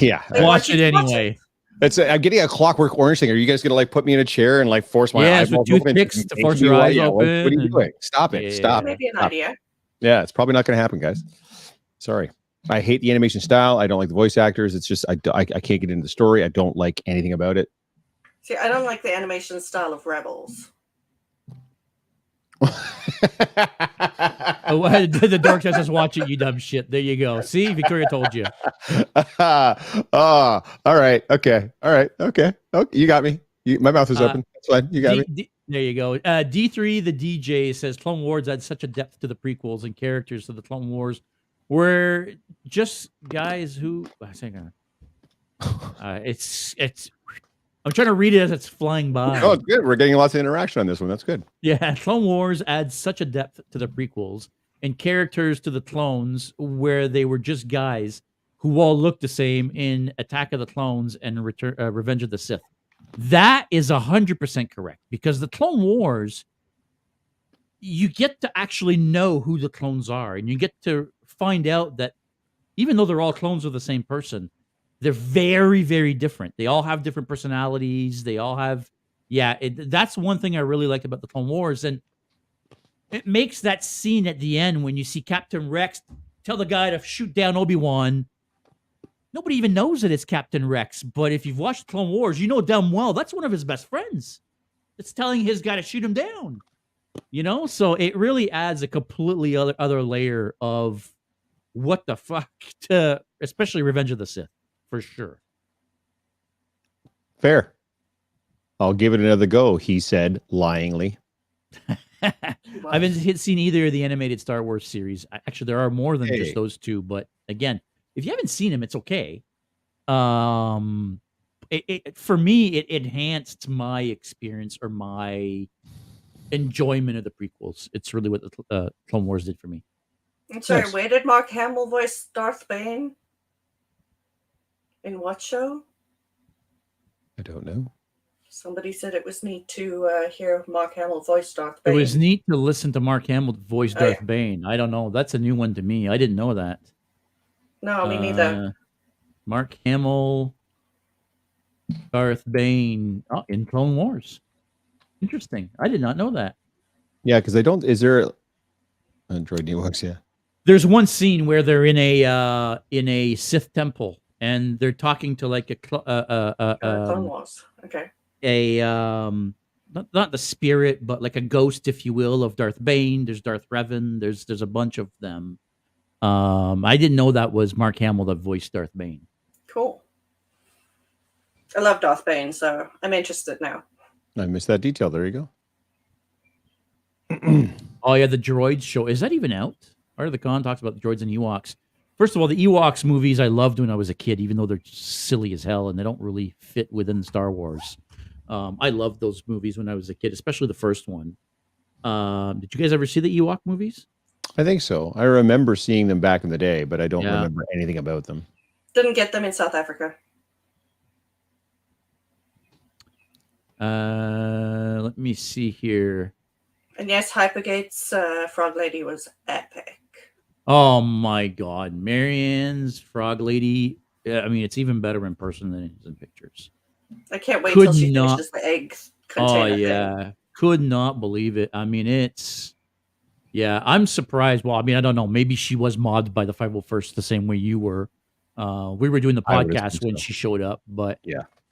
Speaker 3: Yeah.
Speaker 1: Watch it anyway.
Speaker 3: I'm getting a Clockwork Orange thing. Are you guys going to like put me in a chair and like force my eyes open?
Speaker 1: Toothpicks to force your eyes open.
Speaker 3: What are you doing? Stop it. Stop.
Speaker 2: Maybe an idea.
Speaker 3: Yeah, it's probably not going to happen, guys. Sorry. I hate the animation style. I don't like the voice actors. It's just I can't get into the story. I don't like anything about it.
Speaker 2: See, I don't like the animation style of Rebels.
Speaker 1: Oh, the Dark Test is watching, you dumb shit. There you go. See, Victoria told you.
Speaker 3: All right. Okay. All right. Okay. You got me. My mouth is open. That's fine. You got me.
Speaker 1: There you go. D3, the DJ, says Clone Wars adds such a depth to the prequels and characters to the Clone Wars were just guys who. It's. I'm trying to read it as it's flying by.
Speaker 3: Oh, it's good. We're getting lots of interaction on this one. That's good.
Speaker 1: Yeah, Clone Wars adds such a depth to the prequels and characters to the clones where they were just guys who all looked the same in Attack of the Clones and Revenge of the Sith. That is 100% correct, because the Clone Wars, you get to actually know who the clones are, and you get to find out that even though they're all clones of the same person, they're very, very different. They all have different personalities. They all have, that's one thing I really liked about the Clone Wars. And it makes that scene at the end when you see Captain Rex tell the guy to shoot down Obi-Wan. Nobody even knows that it's Captain Rex. But if you've watched Clone Wars, you know damn well that's one of his best friends. It's telling his guy to shoot him down. You know? So it really adds a completely other layer of what the fuck to, especially Revenge of the Sith. For sure.
Speaker 3: Fair. I'll give it another go, he said, lyingly.
Speaker 1: I haven't seen either of the animated Star Wars series. Actually, there are more than just those two. But again, if you haven't seen them, it's okay. For me, it enhanced my experience or my enjoyment of the prequels. It's really what the Clone Wars did for me.
Speaker 2: I'm sorry, where did Mark Hamill voice Darth Bane? In what show?
Speaker 3: I don't know.
Speaker 2: Somebody said it was neat to hear Mark Hamill voice Darth Bane.
Speaker 1: It was neat to listen to Mark Hamill voice Darth Bane. I don't know. That's a new one to me. I didn't know that.
Speaker 2: No, me neither.
Speaker 1: Mark Hamill, Darth Bane in Clone Wars. Interesting. I did not know that.
Speaker 3: Yeah, because I don't. Is there Android Ewoks? Yeah. There's
Speaker 1: one scene where they're in a Sith temple. And they're talking to like
Speaker 2: Clone Wars. Okay.
Speaker 1: Not the spirit, but like a ghost, if you will, of Darth Bane. There's Darth Revan. There's a bunch of them. I didn't know that was Mark Hamill that voiced Darth Bane.
Speaker 2: Cool. I love Darth Bane, so I'm interested now.
Speaker 3: I missed that detail. There you
Speaker 1: go. Oh yeah, the droids show. Is that even out? Art of the Con talks about the droids and Ewoks. First of all, the Ewoks movies I loved when I was a kid, even though they're silly as hell and they don't really fit within Star Wars. I loved those movies when I was a kid, especially the first one. Did you guys ever see the Ewok movies?
Speaker 3: I think so. I remember seeing them back in the day, but I don't remember anything about them.
Speaker 2: Didn't get them in South Africa.
Speaker 1: Let me see here.
Speaker 2: And yes, Hypergate's Frog Lady was epic.
Speaker 1: Oh my God, Marianne's Frog Lady. I mean, it's even better in person than it is in pictures.
Speaker 2: I can't wait till she finishes the egg container.
Speaker 1: Oh yeah, could not believe it. I mean, I'm surprised. Well, I mean, I don't know. Maybe she was modded by the 501st the same way you were. We were doing the podcast when she showed up, but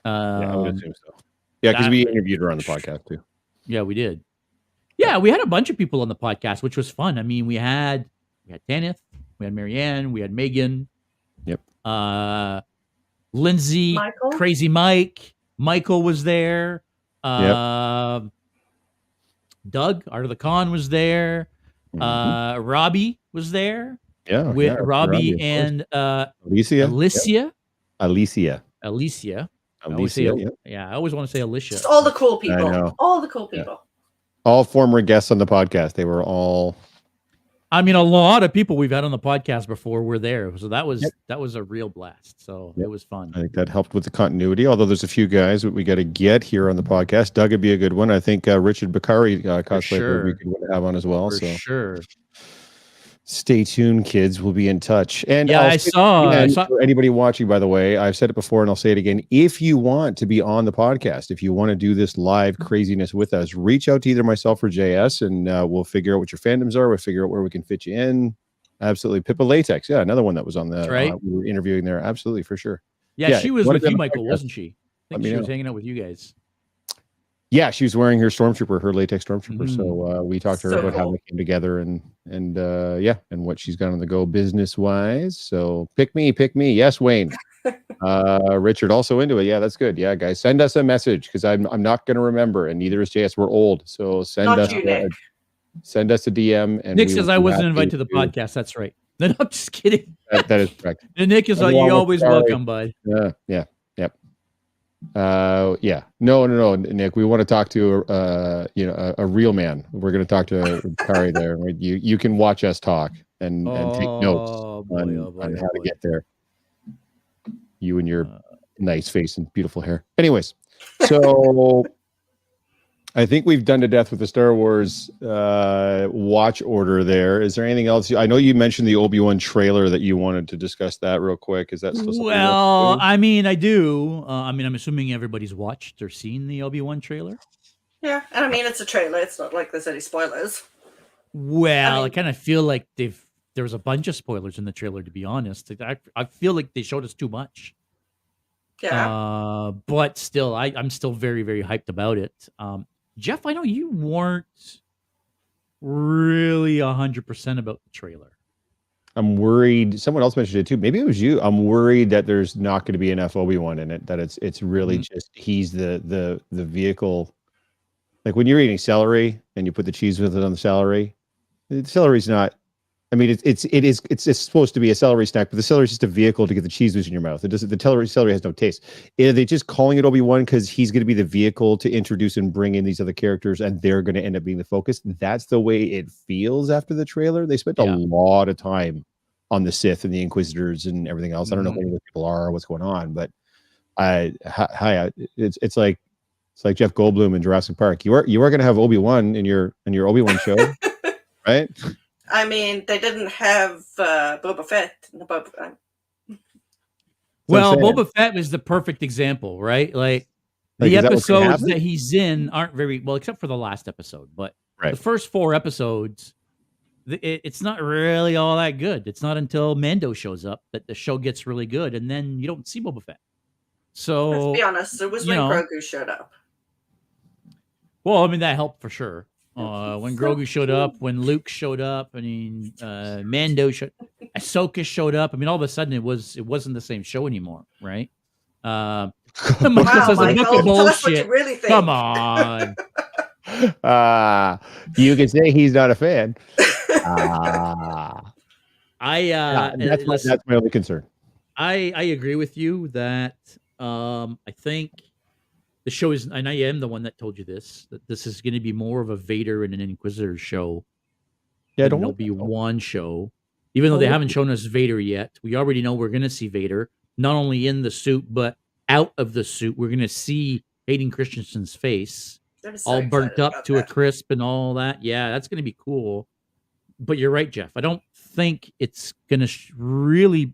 Speaker 3: I would assume so. Yeah, because we interviewed her on the podcast too.
Speaker 1: Yeah, we did. Yeah, we had a bunch of people on the podcast, which was fun. I mean, we had Tanith, we had Marianne, we had Megan.
Speaker 3: Yep.
Speaker 1: Lindsay,
Speaker 2: Michael?
Speaker 1: Crazy Mike, Michael was there. Doug, Art of the Con was there. Robbie was there.
Speaker 3: Yeah.
Speaker 1: With Robbie and Alicia.
Speaker 3: Alicia.
Speaker 1: I always want to say Alicia.
Speaker 2: Just all the cool people. All the cool people.
Speaker 3: Yeah. All former guests on the podcast. They were all.
Speaker 1: I mean, a lot of people we've had on the podcast before were there, so that was a real blast. So it was fun.
Speaker 3: I think that helped with the continuity. Although there's a few guys that we got to get here on the podcast. Doug would be a good one. I think Richard Bakari cosplay we could have on as well.
Speaker 1: For sure.
Speaker 3: Stay tuned, kids. We'll be in touch. And
Speaker 1: I saw
Speaker 3: for anybody watching, by the way, I've said it before and I'll say it again. If you want to be on the podcast, if you want to do this live craziness with us, reach out to either myself or JS and we'll figure out what your fandoms are. We'll figure out where we can fit you in. Absolutely. Pippa Latex. Yeah, another one that was on the
Speaker 1: right.
Speaker 3: We were interviewing there. Absolutely, for sure.
Speaker 1: Yeah, she was with you, Michael, wasn't she? I think she was hanging out with you guys.
Speaker 3: Yeah, she was wearing her stormtrooper, her latex stormtrooper.
Speaker 1: Mhm.
Speaker 3: So we talked to her
Speaker 2: So
Speaker 3: about how
Speaker 2: cool.
Speaker 3: they came together and yeah, and what she's got on the go business wise. So pick me. Yes, Wayne. Richard also into it. Yeah, that's good. Yeah, guys, send us a message because I'm not going to remember, and neither is JS. We're old, so send
Speaker 2: Not
Speaker 3: us
Speaker 2: you, Nick.
Speaker 3: send us a DM, and
Speaker 1: Nick
Speaker 3: we
Speaker 1: says
Speaker 3: will
Speaker 1: I
Speaker 3: be
Speaker 1: wasn't
Speaker 3: happy
Speaker 1: invited to the podcast. That's right. No, I'm just kidding.
Speaker 3: that is correct.
Speaker 1: And Nick is like,
Speaker 3: Along
Speaker 1: you're
Speaker 3: with
Speaker 1: always
Speaker 3: Kari.
Speaker 1: welcome, bud.
Speaker 3: Yeah. Yep. Yeah. No, Nick. We want to talk to a real man. We're going to talk to Kari there. You can watch us talk and take notes
Speaker 1: Oh boy,
Speaker 3: on how to get there. You and your nice face and beautiful hair. Anyways, so I think we've done to death with the Star Wars watch order there. Is there anything else? I know you mentioned the Obi-Wan trailer that you wanted to discuss that real quick. Is that still something you want
Speaker 1: Well,
Speaker 3: to do?
Speaker 1: I mean, I do. I'm assuming everybody's watched or seen the Obi-Wan trailer.
Speaker 2: Yeah, and I mean, it's a trailer. It's not like there's any spoilers.
Speaker 1: Well, I
Speaker 2: mean-
Speaker 1: kind of feel like there was a bunch of spoilers in the trailer, to be honest. I feel like they showed us too much.
Speaker 2: Yeah.
Speaker 1: But still, I'm still very, very hyped about it. Jeff, I know you weren't really 100% about the trailer.
Speaker 3: I'm worried. Someone else mentioned it too. Maybe it was you. I'm worried that there's not going to be enough Obi-Wan in it. That it's really just he's the vehicle. Like when you're eating celery and you put the cheese with it on the celery's not. I mean, it's supposed to be a celery snack, but the celery is just a vehicle to get the cheese in your mouth. It doesn't. The celery has no taste. Are they just calling it Obi-Wan because he's going to be the vehicle to introduce and bring in these other characters, and they're going to end up being the focus? That's the way it feels after the trailer. They spent a lot of time on the Sith and the Inquisitors and everything else. I don't know who those people are or what's going on, but it's like Jeff Goldblum in Jurassic Park. You are going to have Obi-Wan in your Obi-Wan show, right?
Speaker 2: I mean, they didn't have Boba Fett in the Boba.
Speaker 1: Well, Boba Fett was the perfect example, right? Like the episodes that he's in aren't very well, except for the last episode. But the first 4 episodes, it's not really all that good. It's not until Mando shows up that the show gets really good, and then you don't see Boba Fett. So
Speaker 2: let's be honest, it was when Grogu showed up.
Speaker 1: Well, I mean that helped for sure. When Grogu showed up, when Luke showed up, I mean Mando showed, Ahsoka showed up. I mean, all of a sudden it wasn't the same show anymore, right?
Speaker 2: Wow, Michael, tell us what you really think.
Speaker 1: Come on.
Speaker 3: You can say he's not a fan. That's my only concern.
Speaker 1: I agree with you that I think the show is, and I am the one that told you this, that this is going to be more of a Vader and an Inquisitor show. Yeah, it'll be one show. Even though they haven't shown us Vader yet, we already know we're going to see Vader, not only in the suit, but out of the suit. We're going to see Hayden Christensen's face, all burnt up to a crisp and all that. Yeah, that's going to be cool. But you're right, Jeff. I don't think it's going to really...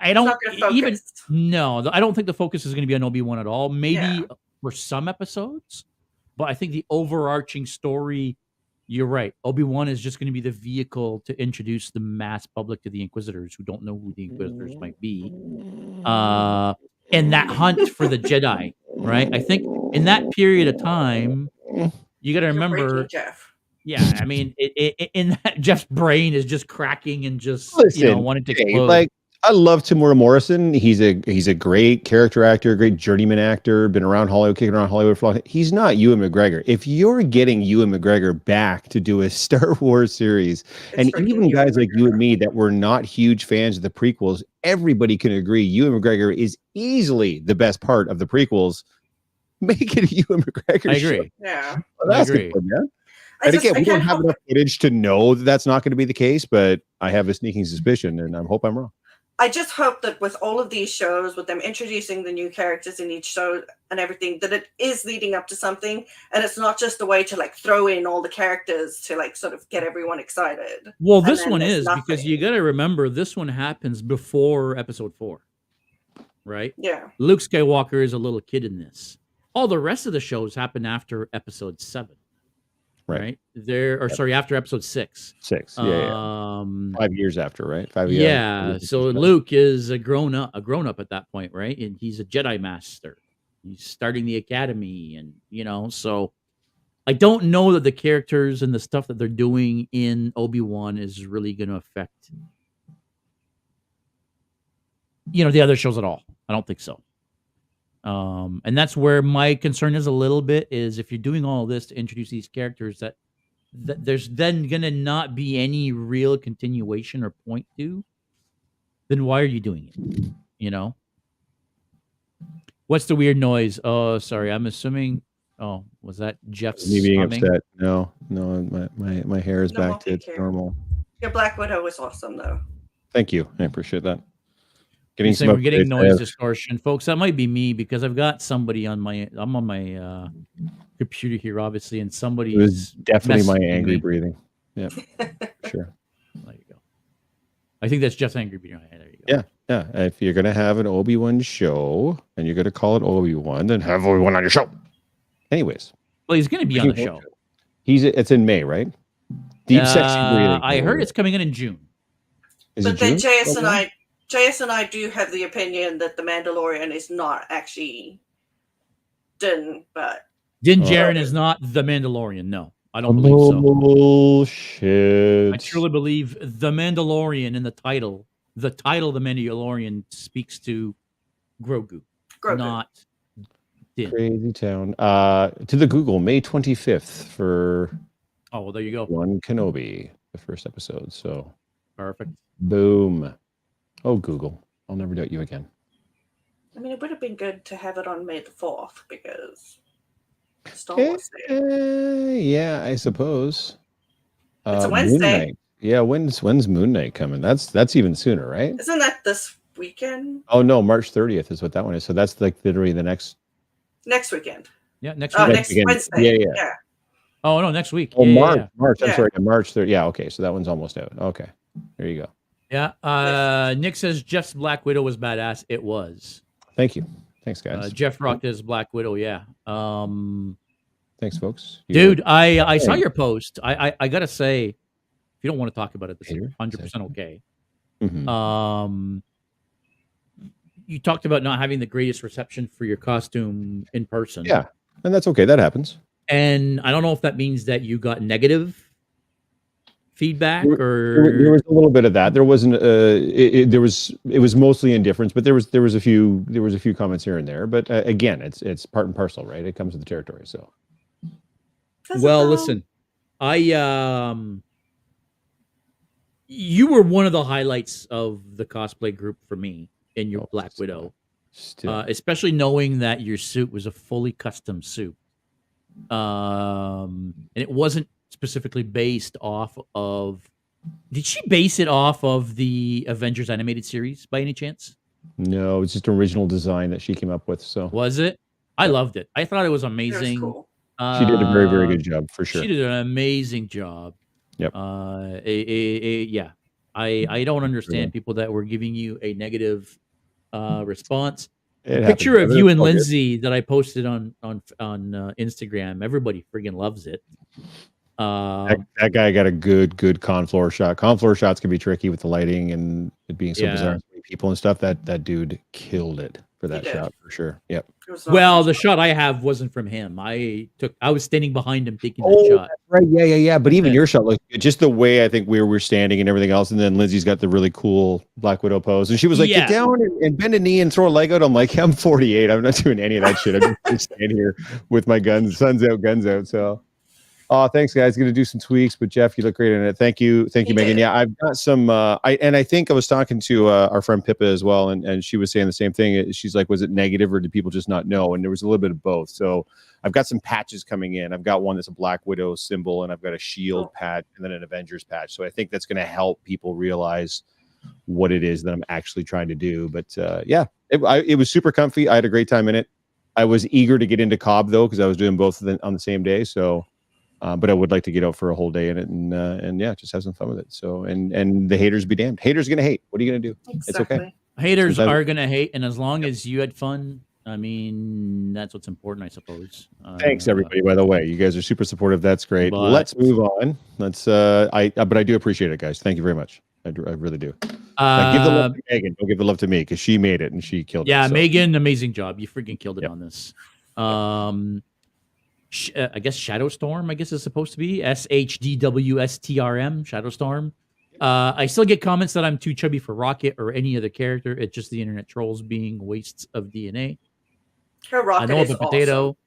Speaker 1: I don't even... No, I don't think the focus is going to be on Obi-Wan at all. Maybe for some episodes. But I think the overarching story... You're right. Obi-Wan is just going to be the vehicle to introduce the mass public to the Inquisitors who don't know who the Inquisitors might be. And that hunt for the Jedi, right? I think in that period of time, you got to remember...
Speaker 2: Jeff.
Speaker 1: Yeah, I mean, in that Jeff's brain is just cracking and just wanting to explode.
Speaker 3: Like, I love Tamura Morrison. He's a great character actor, great journeyman actor. Been around Hollywood, kicking around Hollywood for long. He's not Ewan McGregor. If you're getting Ewan McGregor back to do a Star Wars series, and even guys like you and me that were not huge fans of the prequels, everybody can agree Ewan McGregor is easily the best part of the prequels. Make it a Ewan McGregor.
Speaker 1: I agree.
Speaker 2: Show. Yeah,
Speaker 3: well, I agree. Good, man. And again, we don't have enough footage to know that that's not going to be the case, but I have a sneaking suspicion, and I hope I'm wrong.
Speaker 2: I just hope that with all of these shows, with them introducing the new characters in each show and everything, that it is leading up to something, and it's not just a way to like throw in all the characters to like sort of get everyone excited.
Speaker 1: Well, this one is because you got to remember this one happens before Episode 4, right?
Speaker 2: Yeah.
Speaker 1: Luke Skywalker is a little kid in this. All the rest of the shows happen after Episode 7. Right. After Episode 6.
Speaker 3: 6. Yeah. 5 years after, right? 5 years.
Speaker 1: Yeah. So Luke is a grown up at that point, right? And he's a Jedi Master. he's starting the academy, and so I don't know that the characters and the stuff that they're doing in Obi-Wan is really going to affect the other shows at all. I don't think so. And that's where my concern is a little bit, is if you're doing all this to introduce these characters that there's then going to not be any real continuation or point to, then why are you doing it? What's the weird noise? Oh, sorry. I'm assuming. Oh, was that Jeff's
Speaker 3: Me being
Speaker 1: humming?
Speaker 3: upset. No, my hair is back to its normal.
Speaker 2: Your Black Widow was awesome, though.
Speaker 3: Thank you. I appreciate that.
Speaker 1: We're getting noise distortion, folks. That might be me because I've got somebody on my. I'm on my computer here, obviously, and somebody.
Speaker 3: It was definitely my
Speaker 1: messaging
Speaker 3: angry
Speaker 1: me.
Speaker 3: breathing. Yeah, sure.
Speaker 1: There you go. I think that's just angry breathing. There you go.
Speaker 3: Yeah. Yeah, if you're gonna have an Obi-Wan show and you're gonna call it Obi-Wan, then have Obi-Wan on your show. Anyways,
Speaker 1: well, he's gonna be on the show.
Speaker 3: It's in May, right? Deep sexy breathing.
Speaker 1: I heard it's coming in June.
Speaker 2: But then JS and I do have the opinion that the Mandalorian is not actually Din, but
Speaker 1: Din Djarin is not the Mandalorian. No, I don't believe so.
Speaker 3: Bullshit.
Speaker 1: I truly believe the Mandalorian in the title. The title of the Mandalorian speaks to Grogu. Not Din.
Speaker 3: Crazy town. To the Google, May 25th for.
Speaker 1: Oh, well, there you go.
Speaker 3: One Kenobi, the first episode. So
Speaker 1: perfect.
Speaker 3: Boom. Oh, Google, I'll never doubt you again.
Speaker 2: I mean, it would have been good to have it on May the 4th because Star Wars Day.
Speaker 3: Yeah, I suppose.
Speaker 2: It's a Wednesday.
Speaker 3: Yeah, when's Moon Knight coming? That's even sooner, right?
Speaker 2: Isn't that this weekend?
Speaker 3: Oh no, March 30th is what that one is. So that's like literally the next
Speaker 2: weekend.
Speaker 1: Yeah, next week.
Speaker 2: Next Wednesday.
Speaker 1: Yeah. Oh no, next week.
Speaker 3: Oh,
Speaker 1: yeah,
Speaker 3: March. I'm sorry, March 30th. Yeah, okay. So that one's almost out. Okay. There you go.
Speaker 1: Yeah. Nick says Jeff's Black Widow was badass. It was.
Speaker 3: Thank you. Thanks, guys.
Speaker 1: Jeff rocked his Black Widow. Yeah.
Speaker 3: Thanks, folks.
Speaker 1: Dude, I saw your post. I gotta say, if you don't want to talk about it, this is 100% okay.
Speaker 3: Mm-hmm.
Speaker 1: You talked about not having the greatest reception for your costume in person.
Speaker 3: Yeah, and that's okay. That happens.
Speaker 1: And I don't know if that means that you got negative feedback or
Speaker 3: there was a little bit of that. There wasn't. It was mostly indifference, but there was a few comments here and there. But again, it's part and parcel, right? It comes with the territory. So.
Speaker 1: Well, listen, you were one of the highlights of the cosplay group for me in your Black Widow, especially knowing that your suit was a fully custom suit, and it wasn't specifically based off of. Did she base it off of the Avengers animated series by any chance?
Speaker 3: No, it's just an original design that she came up with. So was
Speaker 1: it? I loved it. I thought it was amazing.
Speaker 2: It was cool.
Speaker 3: She did a very, very good job for sure.
Speaker 1: She did an amazing job.
Speaker 3: Yep.
Speaker 1: Yeah. I don't understand people that were giving you a negative response. Picture of you and Lindsay that I posted on Instagram. Everybody friggin' loves it.
Speaker 3: That guy got a good con floor shot. Con floor shots can be tricky with the lighting and it being so bizarre, people and stuff. That dude killed it for that shot for sure. Yep.
Speaker 1: Well, the shot I have wasn't from him. I was standing behind him taking the shot.
Speaker 3: Right. Yeah. But even your shot looked good. Just the way I think we were standing and everything else. And then Lindsay's got the really cool Black Widow pose. And she was like, get down and bend a knee and throw a leg out. I'm like, I'm 48. I'm not doing any of that shit. I'm just standing here with my guns, sun's out, guns out. So thanks, guys. Going to do some tweaks, but Jeff, you look great in it. Thank you, Megan. Yeah, I've got some. I think I was talking to our friend Pippa as well, and she was saying the same thing. She's like, was it negative or did people just not know? And there was a little bit of both. So I've got some patches coming in. I've got one that's a Black Widow symbol, and I've got a shield patch, and then an Avengers patch. So I think that's going to help people realize what it is that I'm actually trying to do. But it was super comfy. I had a great time in it. I was eager to get into Cobb though, because I was doing both of them on the same day. So. But I would like to get out for a whole day in it and just have some fun with it. So and the haters be damned. Haters gonna hate. What are you gonna do?
Speaker 2: Exactly.
Speaker 3: It's okay.
Speaker 1: Haters are gonna hate, and as long as you had fun, I mean, that's what's important, I suppose.
Speaker 3: Thanks everybody. By the way, you guys are super supportive. That's great. Let's move on. Let's. But I do appreciate it, guys. Thank you very much. I really do. Like, give the love to Megan. Don't give the love to me because she made it and she killed it.
Speaker 1: Yeah,
Speaker 3: So.
Speaker 1: Megan, amazing job. You freaking killed it
Speaker 3: Yep.
Speaker 1: on this. I guess Shadowstorm, I guess is supposed to be SHDWSTRM, Shadowstorm. I still get comments that I'm too chubby for Rocket or any other character. It's just the internet trolls being wastes of DNA.
Speaker 2: Her Rocket
Speaker 1: I know
Speaker 2: is
Speaker 1: a potato.
Speaker 2: awesome.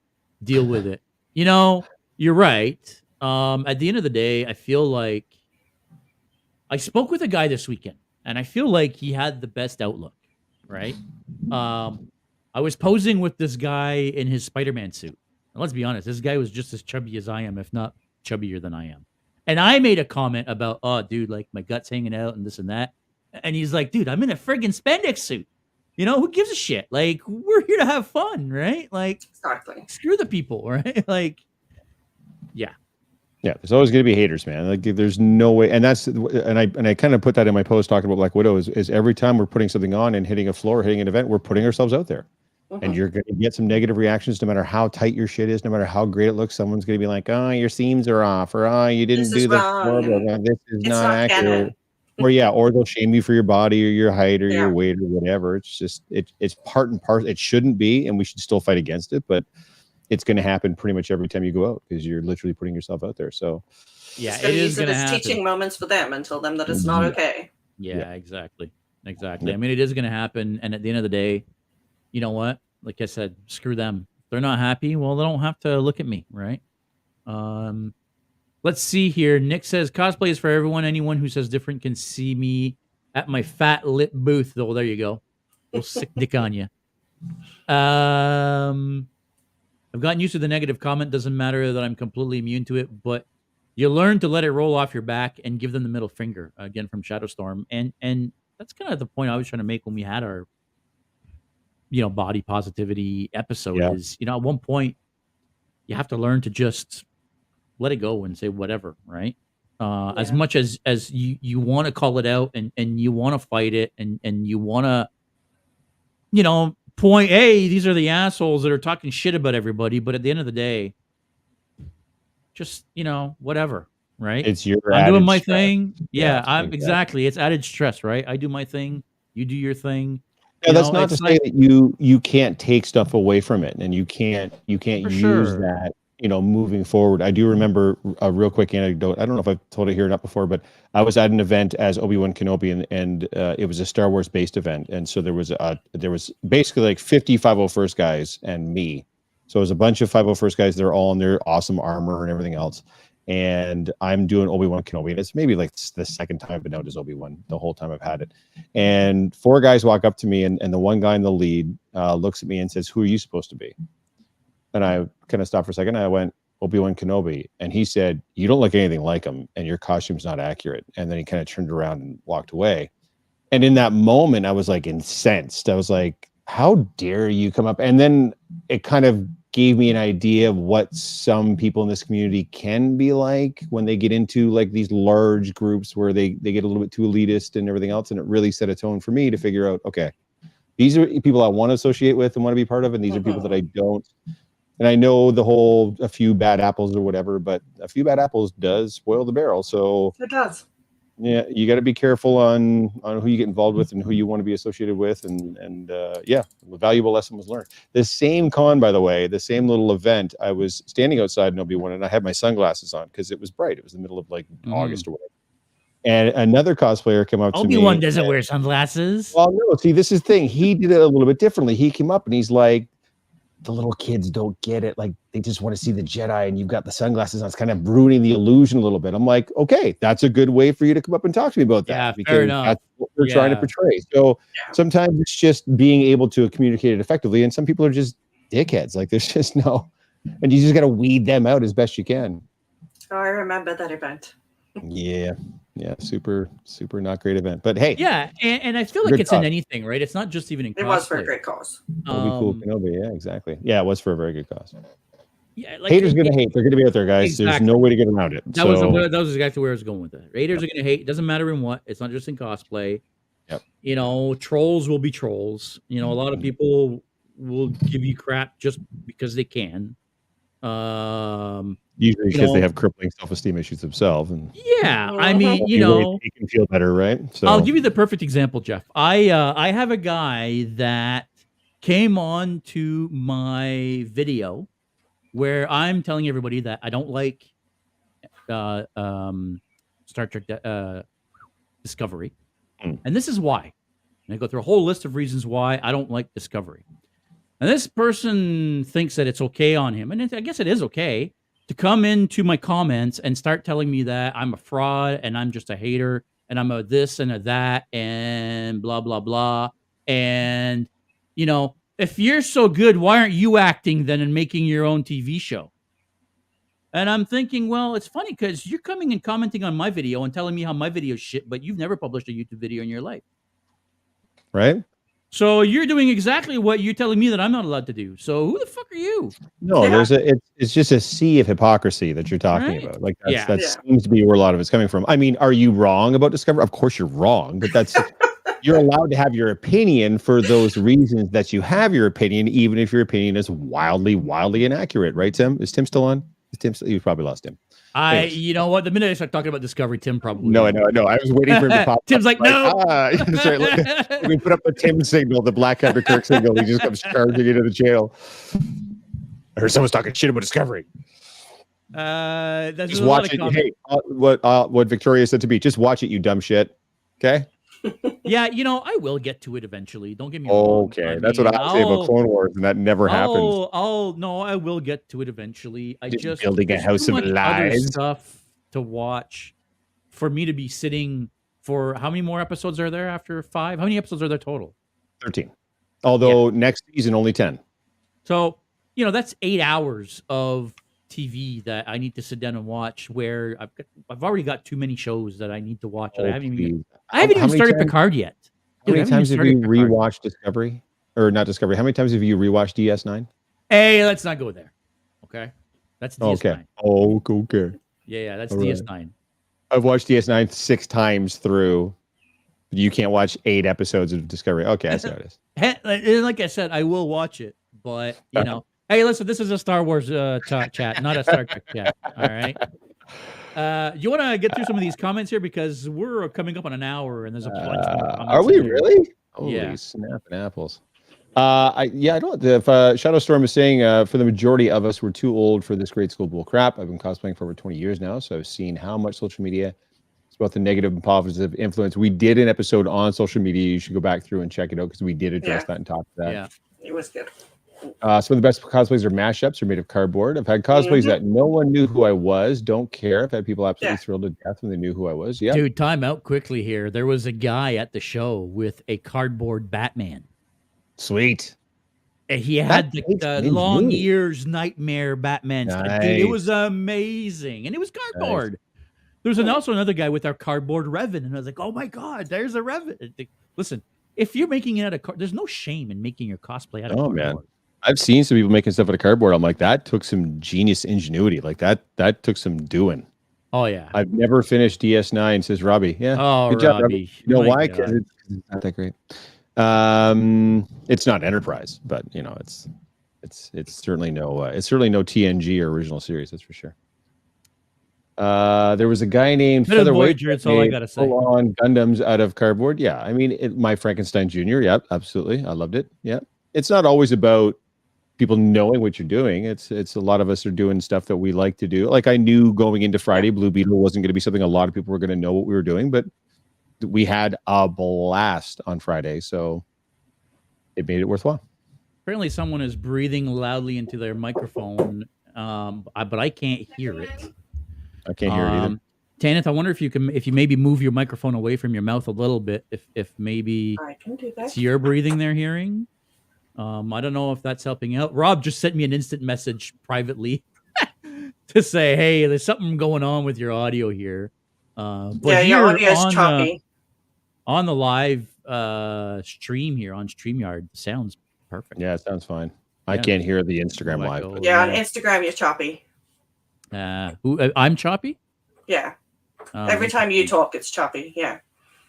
Speaker 1: Deal with it. You know, you're right. At the end of the day, I feel like I spoke with a guy this weekend, and I feel like he had the best outlook. Right? I was posing with this guy in his Spider-Man suit. And let's be honest, this guy was just as chubby as I am, if not chubbier than I am. And I made a comment about, oh, dude, like my gut's hanging out and this and that. And he's like, dude, I'm in a friggin' spandex suit. You know, who gives a shit? Like, we're here to have fun, right? Like,
Speaker 2: Exactly.
Speaker 1: screw the people, right? Like, yeah.
Speaker 3: Yeah, there's always going to be haters, man. Like, there's no way, and I kind of put that in my post talking about Black Widow is every time we're putting something on and hitting a floor, hitting an event, we're putting ourselves out there, and you're going to get some negative reactions no matter how tight your shit is, no matter how great it looks. Someone's going to be like, "Oh, your seams are off," or "Oh, you didn't do the this is not accurate," or or they'll shame you for your body or your height or your weight or whatever. It's just it's part and parcel. It shouldn't be, and we should still fight against it, but it's going to happen pretty much every time you go out because you're literally putting yourself out there. So,
Speaker 1: yeah, it is going to happen.
Speaker 2: Teaching moments for them and tell them that it's not okay.
Speaker 1: Yeah, exactly. I mean, it is going to happen. And at the end of the day, you know what? Like I said, screw them. If they're not happy, well, they don't have to look at me, right? Let's see here. Nick says cosplay is for everyone. Anyone who says different can see me at my fat lip booth. Oh, there you go. We'll sick dick on you. I've gotten used to the negative comment. Doesn't matter that I'm completely immune to it, but you learn to let it roll off your back and give them the middle finger. Again, from Shadowstorm, and that's kind of the point I was trying to make when we had our, body positivity episode. Is at one point you have to learn to just let it go and say whatever, right? As much as you want to call it out and you want to fight it and you want to, point, hey, these are the assholes that are talking shit about everybody, but at the end of the day, just whatever, right?
Speaker 3: It's your
Speaker 1: I'm doing my
Speaker 3: stress.
Speaker 1: thing. I'm exactly. It's added stress, right? I do my thing, you do your thing.
Speaker 3: Yeah, that's not to say that you can't take stuff away from it and you can't use that, moving forward. I do remember a real quick anecdote. I don't know if I've told it here or not before, but I was at an event as Obi-Wan Kenobi and it was a Star Wars based event. And so there was basically like 50 501st guys and me. So it was a bunch of 501st guys. They're all in their awesome armor and everything else. And I'm doing Obi-Wan Kenobi. And it's maybe like the second time I've been out as Obi-Wan the whole time I've had it. And 4 guys walk up to me and the one guy in the lead looks at me and says, "Who are you supposed to be?" And I kind of stopped for a second. I went, "Obi-Wan Kenobi." And he said, "You don't look anything like him and your costume's not accurate." And then he kind of turned around and walked away. And in that moment, I was like incensed. I was like, how dare you come up? And then it kind of gave me an idea of what some people in this community can be like when they get into like these large groups where they get a little bit too elitist and everything else. And it really set a tone for me to figure out, okay, these are people I want to associate with and want to be part of. And these are people that I don't. And I know the whole a few bad apples or whatever, but a few bad apples does spoil the barrel. So
Speaker 2: it does.
Speaker 3: Yeah, you got to be careful on who you get involved with and who you want to be associated with, and a valuable lesson was learned. The same con, by the way, the same little event. I was standing outside in Obi-Wan, and I had my sunglasses on because it was bright. It was the middle of like August or whatever. And another cosplayer came up to me.
Speaker 1: Obi-Wan doesn't wear sunglasses.
Speaker 3: Well, no. See, this is the thing. He did it a little bit differently. He came up and he's like, "The little kids don't get it. Like they just want to see the Jedi and you've got the sunglasses on. It's kind of ruining the illusion a little bit." I'm like, okay, that's a good way for you to come up and talk to me about that.
Speaker 1: Yeah,
Speaker 3: because
Speaker 1: fair enough.
Speaker 3: that's what we're trying to portray. So sometimes it's just being able to communicate it effectively. And some people are just dickheads. Like there's just no, and you just got to weed them out as best you can.
Speaker 2: Oh, I remember that event.
Speaker 3: Yeah, super not great event, but hey,
Speaker 1: and I feel like it's in anything, right? It's not just even in cosplay.
Speaker 2: It was for a great cause.
Speaker 3: Cool Kenobi, yeah, exactly. Yeah, it was for a very good cause.
Speaker 1: Yeah, like
Speaker 3: haters gonna hate. They're gonna be out there, guys. Exactly. There's no way to get around it.
Speaker 1: That was exactly where I was going with it. Haters are gonna hate. It doesn't matter in what. It's not just in cosplay.
Speaker 3: Yep.
Speaker 1: Trolls will be trolls. A lot of people will give you crap just because they can.
Speaker 3: Usually because they have crippling self-esteem issues themselves, and
Speaker 1: yeah, I mean,
Speaker 3: they can feel better, right? So
Speaker 1: I'll give you the perfect example, Jeff. I have a guy that came on to my video where I'm telling everybody that I don't like Star Trek Discovery, and this is why. And I go through a whole list of reasons why I don't like Discovery. And this person thinks that it's okay on him, and I guess it is okay to come into my comments and start telling me that I'm a fraud and I'm just a hater and I'm a this and a that and blah blah blah. And if you're so good, why aren't you acting then and making your own TV show? And I'm thinking, well, it's funny because you're coming and commenting on my video and telling me how my video is shit, but you've never published a YouTube video in your life.
Speaker 3: Right?
Speaker 1: So you're doing exactly what you're telling me that I'm not allowed to do. So who the fuck are you?
Speaker 3: No, it's just a sea of hypocrisy that you're talking about. Like that seems to be where a lot of it's coming from. I mean, are you wrong about Discovery? Of course you're wrong, but that's you're allowed to have your opinion for those reasons that you have your opinion, even if your opinion is wildly inaccurate, right, Tim? Is Tim still on? You probably lost him.
Speaker 1: You know what? The minute I start talking about Discovery, Tim probably.
Speaker 3: No, I know. I was waiting for him to pop.
Speaker 1: Tim's
Speaker 3: up.
Speaker 1: no.
Speaker 3: Sorry, we put up the Tim signal, the Black Hunter Kirk signal. He just comes charging into the jail. I heard someone's talking shit about Discovery.
Speaker 1: Just
Speaker 3: watch it. Hey, what Victoria said to me, just watch it, you dumb shit. Okay.
Speaker 1: Yeah, I will get to it eventually. Don't get me wrong.
Speaker 3: Okay, that's what I say about Clone Wars, and that never happens.
Speaker 1: I will get to it eventually. Just
Speaker 3: building a house of lies.
Speaker 1: Stuff to watch for me to be sitting for how many more episodes are there after 5? How many episodes are there total?
Speaker 3: 13. Although next season only 10.
Speaker 1: So that's 8 hours of TV that I need to sit down and watch. Where I've already got too many shows that I need to watch. I haven't even started Picard yet.
Speaker 3: How many times have you rewatched Discovery? Or not Discovery? How many times have you rewatched DS9?
Speaker 1: Hey, let's not go there. Okay. That's DS9.
Speaker 3: Okay. Oh, okay.
Speaker 1: Yeah, that's DS9. Right.
Speaker 3: I've watched DS9 6 times through. You can't watch 8 episodes of Discovery. Okay, I see how it
Speaker 1: is. Like I said, I will watch it, but hey, listen, this is a Star Wars chat, not a Star Trek chat. All right. You want to get through some of these comments here because we're coming up on an hour and there's a bunch more comments.
Speaker 3: Are we really?
Speaker 1: Yeah.
Speaker 3: Holy snapping apples. I don't. If Shadow Storm is saying for the majority of us, we're too old for this grade school bull crap. I've been cosplaying for over 20 years now, so I've seen how much social media is about the negative and positive influence. We did an episode on social media. You should go back through and check it out because we did address that and talk to that.
Speaker 2: Yeah, it was good.
Speaker 3: Some of the best cosplays are mashups or made of cardboard. I've had cosplays that no one knew who I was. Don't care. I've had people absolutely thrilled to death when they knew who I was. Yeah,
Speaker 1: dude, time out quickly here. There was a guy at the show with a cardboard Batman.
Speaker 3: Sweet.
Speaker 1: And he had the long ears nightmare Batman. Nice. Dude, it was amazing, and it was cardboard. Nice. There was also another guy with our cardboard Revan, and I was like, "Oh my god, there's a Revan!" Listen, if you're making it out of cardboard, there's no shame in making your cosplay out of cardboard.
Speaker 3: Man. I've seen some people making stuff out of cardboard. I'm like, that took some genius ingenuity. Like that took some doing.
Speaker 1: Oh yeah.
Speaker 3: I've never finished DS9, says Robbie. Yeah.
Speaker 1: Oh,
Speaker 3: good job, Robbie. You know why? Because it's not that great. It's not Enterprise, but it's certainly no TNG or original series. That's for sure. There was a guy named Featherweight.
Speaker 1: That's all I gotta say.
Speaker 3: On Gundams out of cardboard. Yeah, I mean, my Frankenstein Jr. Yep, absolutely. I loved it. Yeah, it's not always about people knowing what you're doing. It's a lot of us are doing stuff that we like to do. Like I knew going into Friday, Blue Beetle wasn't going to be something a lot of people were going to know what we were doing, but we had a blast on Friday, so it made it worthwhile.
Speaker 1: Apparently, someone is breathing loudly into their microphone, but I can't hear it.
Speaker 3: I can't hear it either.
Speaker 1: Tanith, I wonder if you maybe move your microphone away from your mouth a little bit, if maybe
Speaker 2: I can do that.
Speaker 1: It's your breathing they're hearing. I don't know if that's helping out. Rob just sent me an instant message privately to say, "Hey, there's something going on with your audio here." But
Speaker 2: your audio is choppy.
Speaker 1: On the live stream here on StreamYard, sounds perfect.
Speaker 3: Yeah, it sounds fine. I can't hear the Instagram live.
Speaker 2: On Instagram you're choppy.
Speaker 1: I'm choppy?
Speaker 2: Yeah. Every time you talk, it's choppy. Yeah.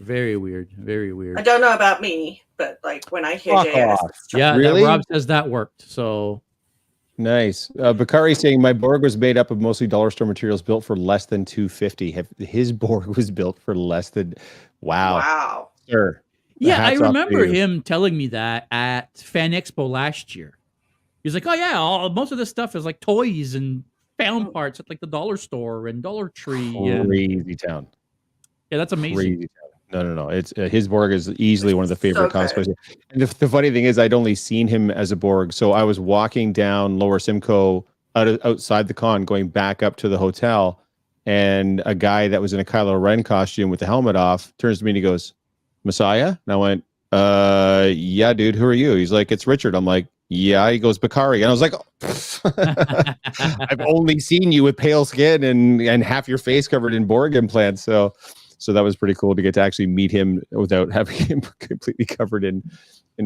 Speaker 1: Very weird. Very weird.
Speaker 2: I don't know about me, but like when I hear JS,
Speaker 1: yeah,
Speaker 3: really?
Speaker 1: Rob says that worked. So
Speaker 3: Nice. Bakari saying my Borg was made up of mostly dollar store materials built for less than 250. His Borg was built for less than
Speaker 2: Wow.
Speaker 3: Sir.
Speaker 1: Yeah, I
Speaker 3: Hats off to
Speaker 1: remember
Speaker 3: you.
Speaker 1: him telling me that at Fan Expo last year. He's like, "Oh yeah, most of this stuff is like toys and found parts at like the dollar store and Dollar Tree." And
Speaker 3: Crazy town.
Speaker 1: yeah, that's amazing.
Speaker 3: Crazy town. No. It's his Borg is easily one of the favorite
Speaker 2: So
Speaker 3: cosplays.
Speaker 2: good.
Speaker 3: And the funny thing is, I'd only seen him as a Borg, so I was walking down Lower Simcoe outside the con, going back up to the hotel, and a guy that was in a Kylo Ren costume with the helmet off turns to me and he goes, "Messiah?" And I went, yeah, dude. Who are you?" He's like, "It's Richard." I'm like, "Yeah." He goes, "Bakari," and I was like, "I've only seen you with pale skin and half your face covered in Borg implants." So that was pretty cool to get to actually meet him without having him completely covered in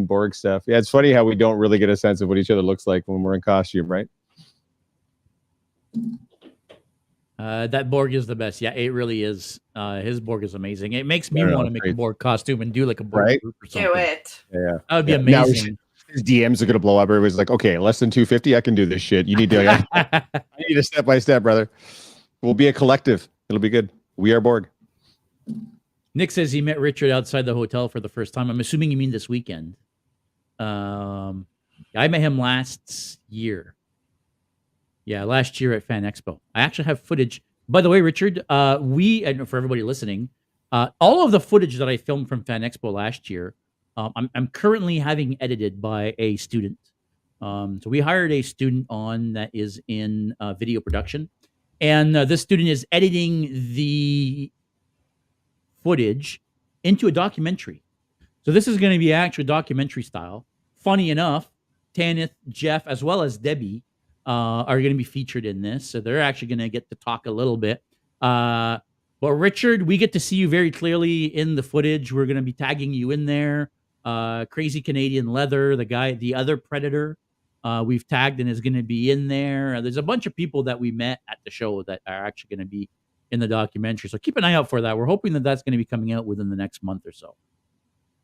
Speaker 3: Borg stuff. Yeah, it's funny how we don't really get a sense of what each other looks like when we're in costume, right?
Speaker 1: That Borg is the best. Yeah, it really is. His Borg is amazing. It makes me want to make a Borg costume and do like a Borg
Speaker 3: Right?
Speaker 1: group or something.
Speaker 2: Do it.
Speaker 3: Yeah,
Speaker 1: That would be
Speaker 3: Now
Speaker 1: amazing.
Speaker 3: his DMs are gonna blow up. Everybody's like, "Okay, less than 250, I can do this shit. You need to. I need a step by step, brother. We'll be a collective. It'll be good. We are Borg."
Speaker 1: Nick says he met Richard outside the hotel for the first time. I'm assuming you mean this weekend. I met him last year. Yeah, last year at Fan Expo. I actually have footage. By the way, Richard, and for everybody listening, all of the footage that I filmed from Fan Expo last year, I'm currently having edited by a student. So we hired a student on that is in video production, and this student is editing the footage into a documentary. So this is going to be actual documentary style. Funny enough, Tanith, Jeff, as well as Debbie are going to be featured in this. So they're actually going to get to talk a little bit. But Richard, we get to see you very clearly in the footage. We're going to be tagging you in there. Crazy Canadian Leather, the other Predator, we've tagged and is going to be in there. There's a bunch of people that we met at the show that are actually going to be in the documentary. So keep an eye out for that. We're hoping that that's going to be coming out within the next month or so.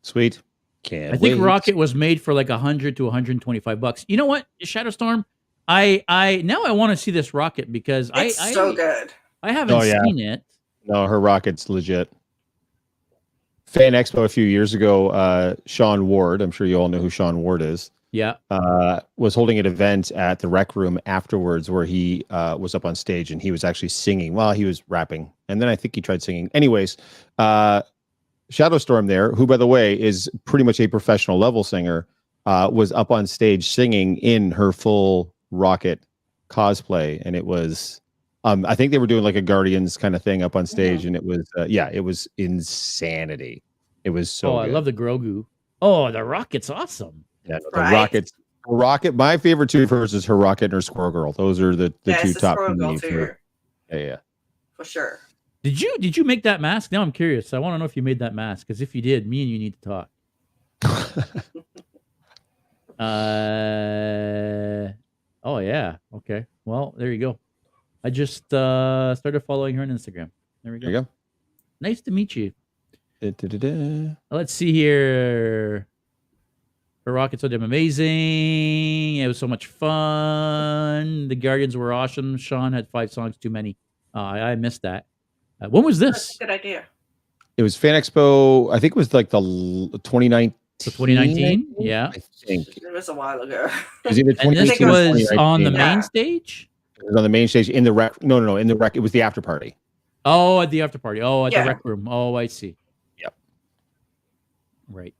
Speaker 3: Sweet. Can't
Speaker 1: I think
Speaker 3: wait.
Speaker 1: Rocket was made for like $100 to $125. You know what, Shadowstorm? I now I want to see this Rocket because
Speaker 2: It's so good.
Speaker 1: I haven't seen it.
Speaker 3: No, her Rocket's legit. Fan Expo a few years ago, Sean Ward, I'm sure you all know who Sean Ward is.
Speaker 1: Yeah.
Speaker 3: Was holding an event at the Rec Room afterwards where he was up on stage and he was actually singing while he was rapping. And then I think he tried singing. Anyways, Shadowstorm there, who, by the way, is pretty much a professional level singer, was up on stage singing in her full Rocket cosplay. And it was, I think they were doing like a Guardians kind of thing up on stage. And it was, it was insanity. It was so good.
Speaker 1: I love the Grogu. Oh, the Rocket's awesome.
Speaker 3: Yeah, the Rocket. My favorite two first is her Rocket and her Squirrel Girl. Those are the two top for me. Yeah.
Speaker 2: For sure.
Speaker 1: Did you make that mask? Now I'm curious. I want to know if you made that mask, because if you did, me and you need to talk. Oh yeah. Okay. Well, there you go. I just started following her on Instagram. There we go.
Speaker 3: There you go.
Speaker 1: Nice to meet you.
Speaker 3: Da-da-da-da.
Speaker 1: Let's see here. Her Rockets are amazing. It was so much fun. The Guardians were awesome. Sean had 5 songs too many. I missed that. When was this?
Speaker 2: That's a good idea.
Speaker 3: It was Fan Expo. I think it was like the 2019.
Speaker 1: So 2019? Yeah.
Speaker 3: I think
Speaker 2: It was a while ago.
Speaker 3: it was either
Speaker 1: And this
Speaker 3: 2018 or
Speaker 1: was on the
Speaker 3: 2019.
Speaker 1: main stage?
Speaker 3: It was on the main stage in the Rec. No, in the Rec. It was the after party.
Speaker 1: Oh, at the after party. Oh, at
Speaker 2: Yeah.
Speaker 1: the Rec Room. Oh, I see.
Speaker 3: Yep.
Speaker 1: Right.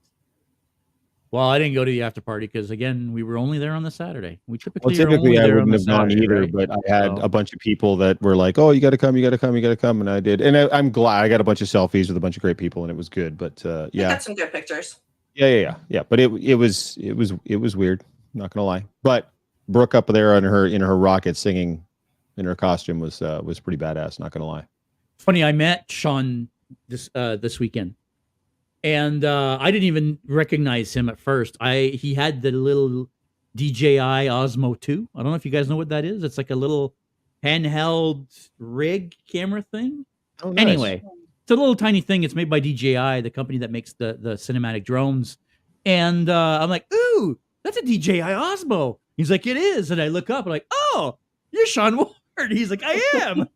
Speaker 1: Well, I didn't go to the after party because, again, we were only there on the Saturday. We typically are only
Speaker 3: I
Speaker 1: there on
Speaker 3: wouldn't
Speaker 1: the
Speaker 3: have gone
Speaker 1: Saturday,
Speaker 3: either,
Speaker 1: right?
Speaker 3: but I had a bunch of people that were like, "Oh, you got to come, and I did, and I'm glad. I got a bunch of selfies with a bunch of great people, and it was good. But
Speaker 2: I
Speaker 3: yeah,
Speaker 2: got some good pictures.
Speaker 3: yeah. But it was weird. Not gonna lie. But Brooke up there in her Rocket singing in her costume was pretty badass. Not gonna lie.
Speaker 1: Funny, I met Sean this weekend, and I didn't even recognize him at first. He had the little DJI Osmo 2. I don't know if you guys know what that is. It's like a little handheld rig camera thing.
Speaker 3: Oh, nice.
Speaker 1: Anyway, it's a little tiny thing. It's made by DJI, the company that makes the cinematic drones. And I'm like, ooh, that's a DJI Osmo. He's like, it is. And I look up, I'm like, oh, you're Sean Ward. He's like, I am.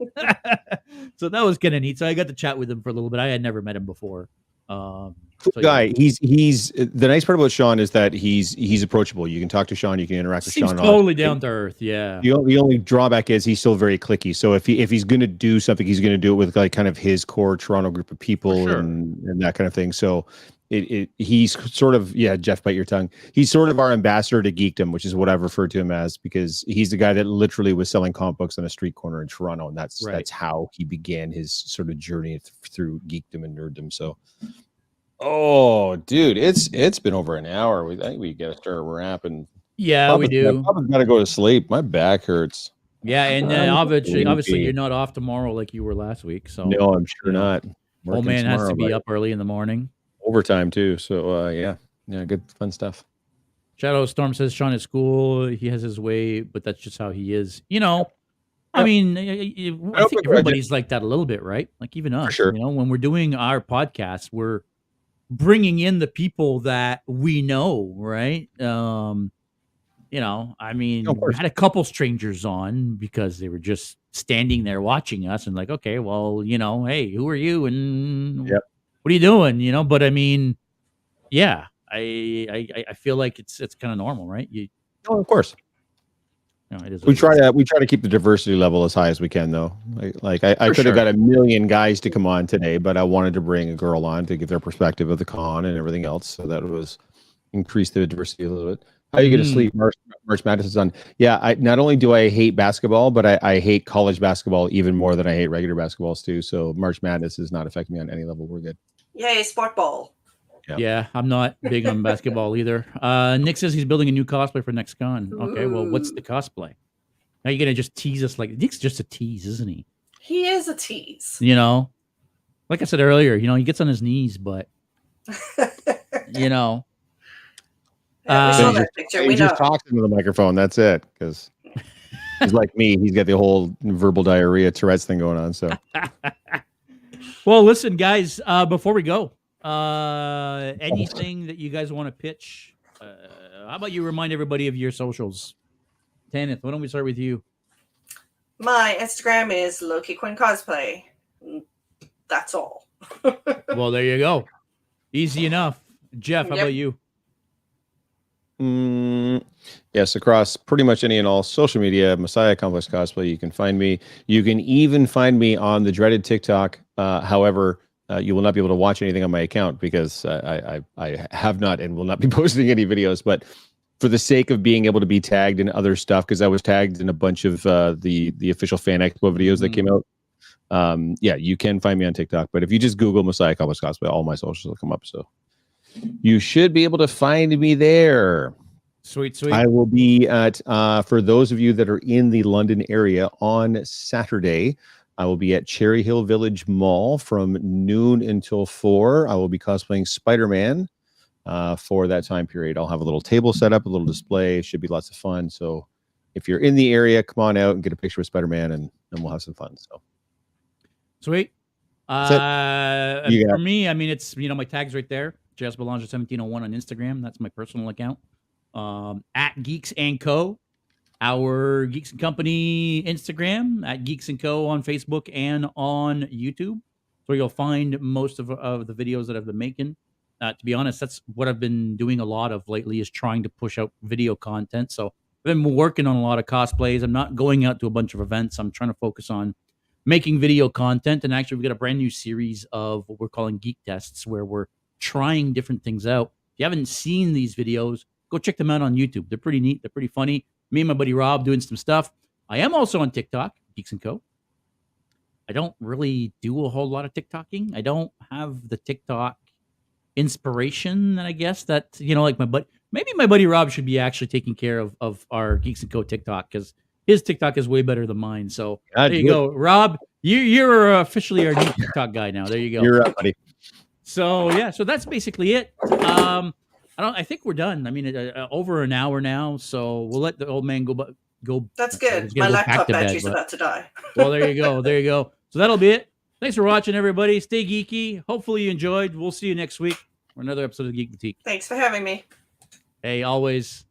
Speaker 1: So that was kind of neat. So I got to chat with him for a little bit. I had never met him before.
Speaker 3: Cool
Speaker 1: So,
Speaker 3: guy.
Speaker 1: yeah.
Speaker 3: He's the nice part about Sean is that he's approachable. You can talk to Sean. You can interact with
Speaker 1: Seems
Speaker 3: Sean.
Speaker 1: totally down to earth. Yeah.
Speaker 3: The only drawback is he's still very cliquey. So if he's going to do something, he's going to do it with like kind of his core Toronto group of people
Speaker 1: sure.
Speaker 3: and that kind of thing. So he's sort of, Jeff, bite your tongue. He's sort of our ambassador to geekdom, which is what I've referred to him as, because he's the guy that literally was selling comic books on a street corner in Toronto, and that's how he began his sort of journey through geekdom and nerddom. So. Oh, dude, it's been over an hour. I think we got to start wrapping.
Speaker 1: Yeah, we do.
Speaker 3: Papa's got to go to sleep. My back hurts.
Speaker 1: Yeah, and obviously you're not off tomorrow like you were last week. So
Speaker 3: no, I'm sure not.
Speaker 1: Old man has to be up early in the morning.
Speaker 3: Overtime too. So yeah, good fun stuff.
Speaker 1: Shadow Storm says Sean at school, he has his way, but that's just how he is. I mean, I think everybody's like that a little bit, right? Like even us.
Speaker 3: Sure.
Speaker 1: When we're doing our podcast, we're bringing in the people that we know, right? I mean, we had a couple strangers on because they were just standing there watching us and like, okay, well, hey, who are you? And what are you doing? But I mean, yeah, I feel like it's kind of normal, right?
Speaker 3: Of course.
Speaker 1: It is
Speaker 3: we try to keep the diversity level as high as we can, though. Like I could have got a million guys to come on today, but I wanted to bring a girl on to give their perspective of the con and everything else, so that was increase the diversity a little bit. How you get to sleep? March Madness is on. Yeah, I not only do I hate basketball, but I hate college basketball even more than I hate regular basketballs too. So March Madness is not affecting me on any level. We're good.
Speaker 2: Yay, sport ball.
Speaker 1: Yeah, I'm not big on basketball either. Nick says he's building a new cosplay for next con. Okay, well, what's the cosplay? Now you're gonna just tease us like Nick's just a tease, isn't he?
Speaker 2: He is a tease.
Speaker 1: Like I said earlier, he gets on his knees, but
Speaker 2: we saw that picture. We
Speaker 3: just talks into the microphone. That's it, because he's like me. He's got the whole verbal diarrhea Tourette's thing going on. So,
Speaker 1: well, listen, guys. Before we go. Anything that you guys want to pitch? How about you remind everybody of your socials? Tanith, why don't we start with you?
Speaker 2: My Instagram is Loki Quinn Cosplay. That's all.
Speaker 1: Well, there you go. Easy enough. Jeff, how about you?
Speaker 3: Yes, across pretty much any and all social media, Messiah Complex Cosplay. You can find me. You can even find me on the dreaded TikTok. However, you will not be able to watch anything on my account because I have not and will not be posting any videos. But for the sake of being able to be tagged in other stuff, because I was tagged in a bunch of the official Fan Expo videos that came out. You can find me on TikTok. But if you just Google Messiah Complex Cosplay, all my socials will come up. So you should be able to find me there.
Speaker 1: Sweet.
Speaker 3: I will be at, for those of you that are in the London area on Saturday, I will be at Cherry Hill Village Mall from noon until 4. I will be cosplaying Spider-Man for that time period. I'll have a little table set up, a little display. It should be lots of fun. So if you're in the area, come on out and get a picture with Spider-Man and we'll have some fun. So
Speaker 1: sweet. For me, I mean, it's, my tag's right there. JS Belanger 1701 on Instagram. That's my personal account. At Geeks and Co. Our Geeks and Company Instagram, at Geeks and Co. on Facebook and on YouTube. So you'll find most of the videos that I've been making. To be honest, that's what I've been doing a lot of lately, is trying to push out video content. So I've been working on a lot of cosplays. I'm not going out to a bunch of events. I'm trying to focus on making video content. And actually, we've got a brand new series of what we're calling Geek Tests, where we're trying different things out. If you haven't seen these videos, go check them out on YouTube. They're pretty neat. They're pretty funny. Me and my buddy Rob doing some stuff. I am also on TikTok, Geeks and Co. I don't really do a whole lot of TikToking. I don't have the TikTok inspiration, I guess, that, like maybe my buddy Rob should be actually taking care of our Geeks and Co. TikTok, because his TikTok is way better than mine. So there you go. Rob, you're officially our new TikTok guy now. There you go.
Speaker 3: You're up, buddy.
Speaker 1: So so that's basically it. I think we're done. I mean, over an hour now, so we'll let the old man go.
Speaker 2: That's good. My laptop battery's about to die.
Speaker 1: Well, there you go. So that'll be it. Thanks for watching, everybody. Stay geeky. Hopefully you enjoyed. We'll see you next week for another episode of Geek Boutique.
Speaker 2: Thanks for having me.
Speaker 1: Hey, always.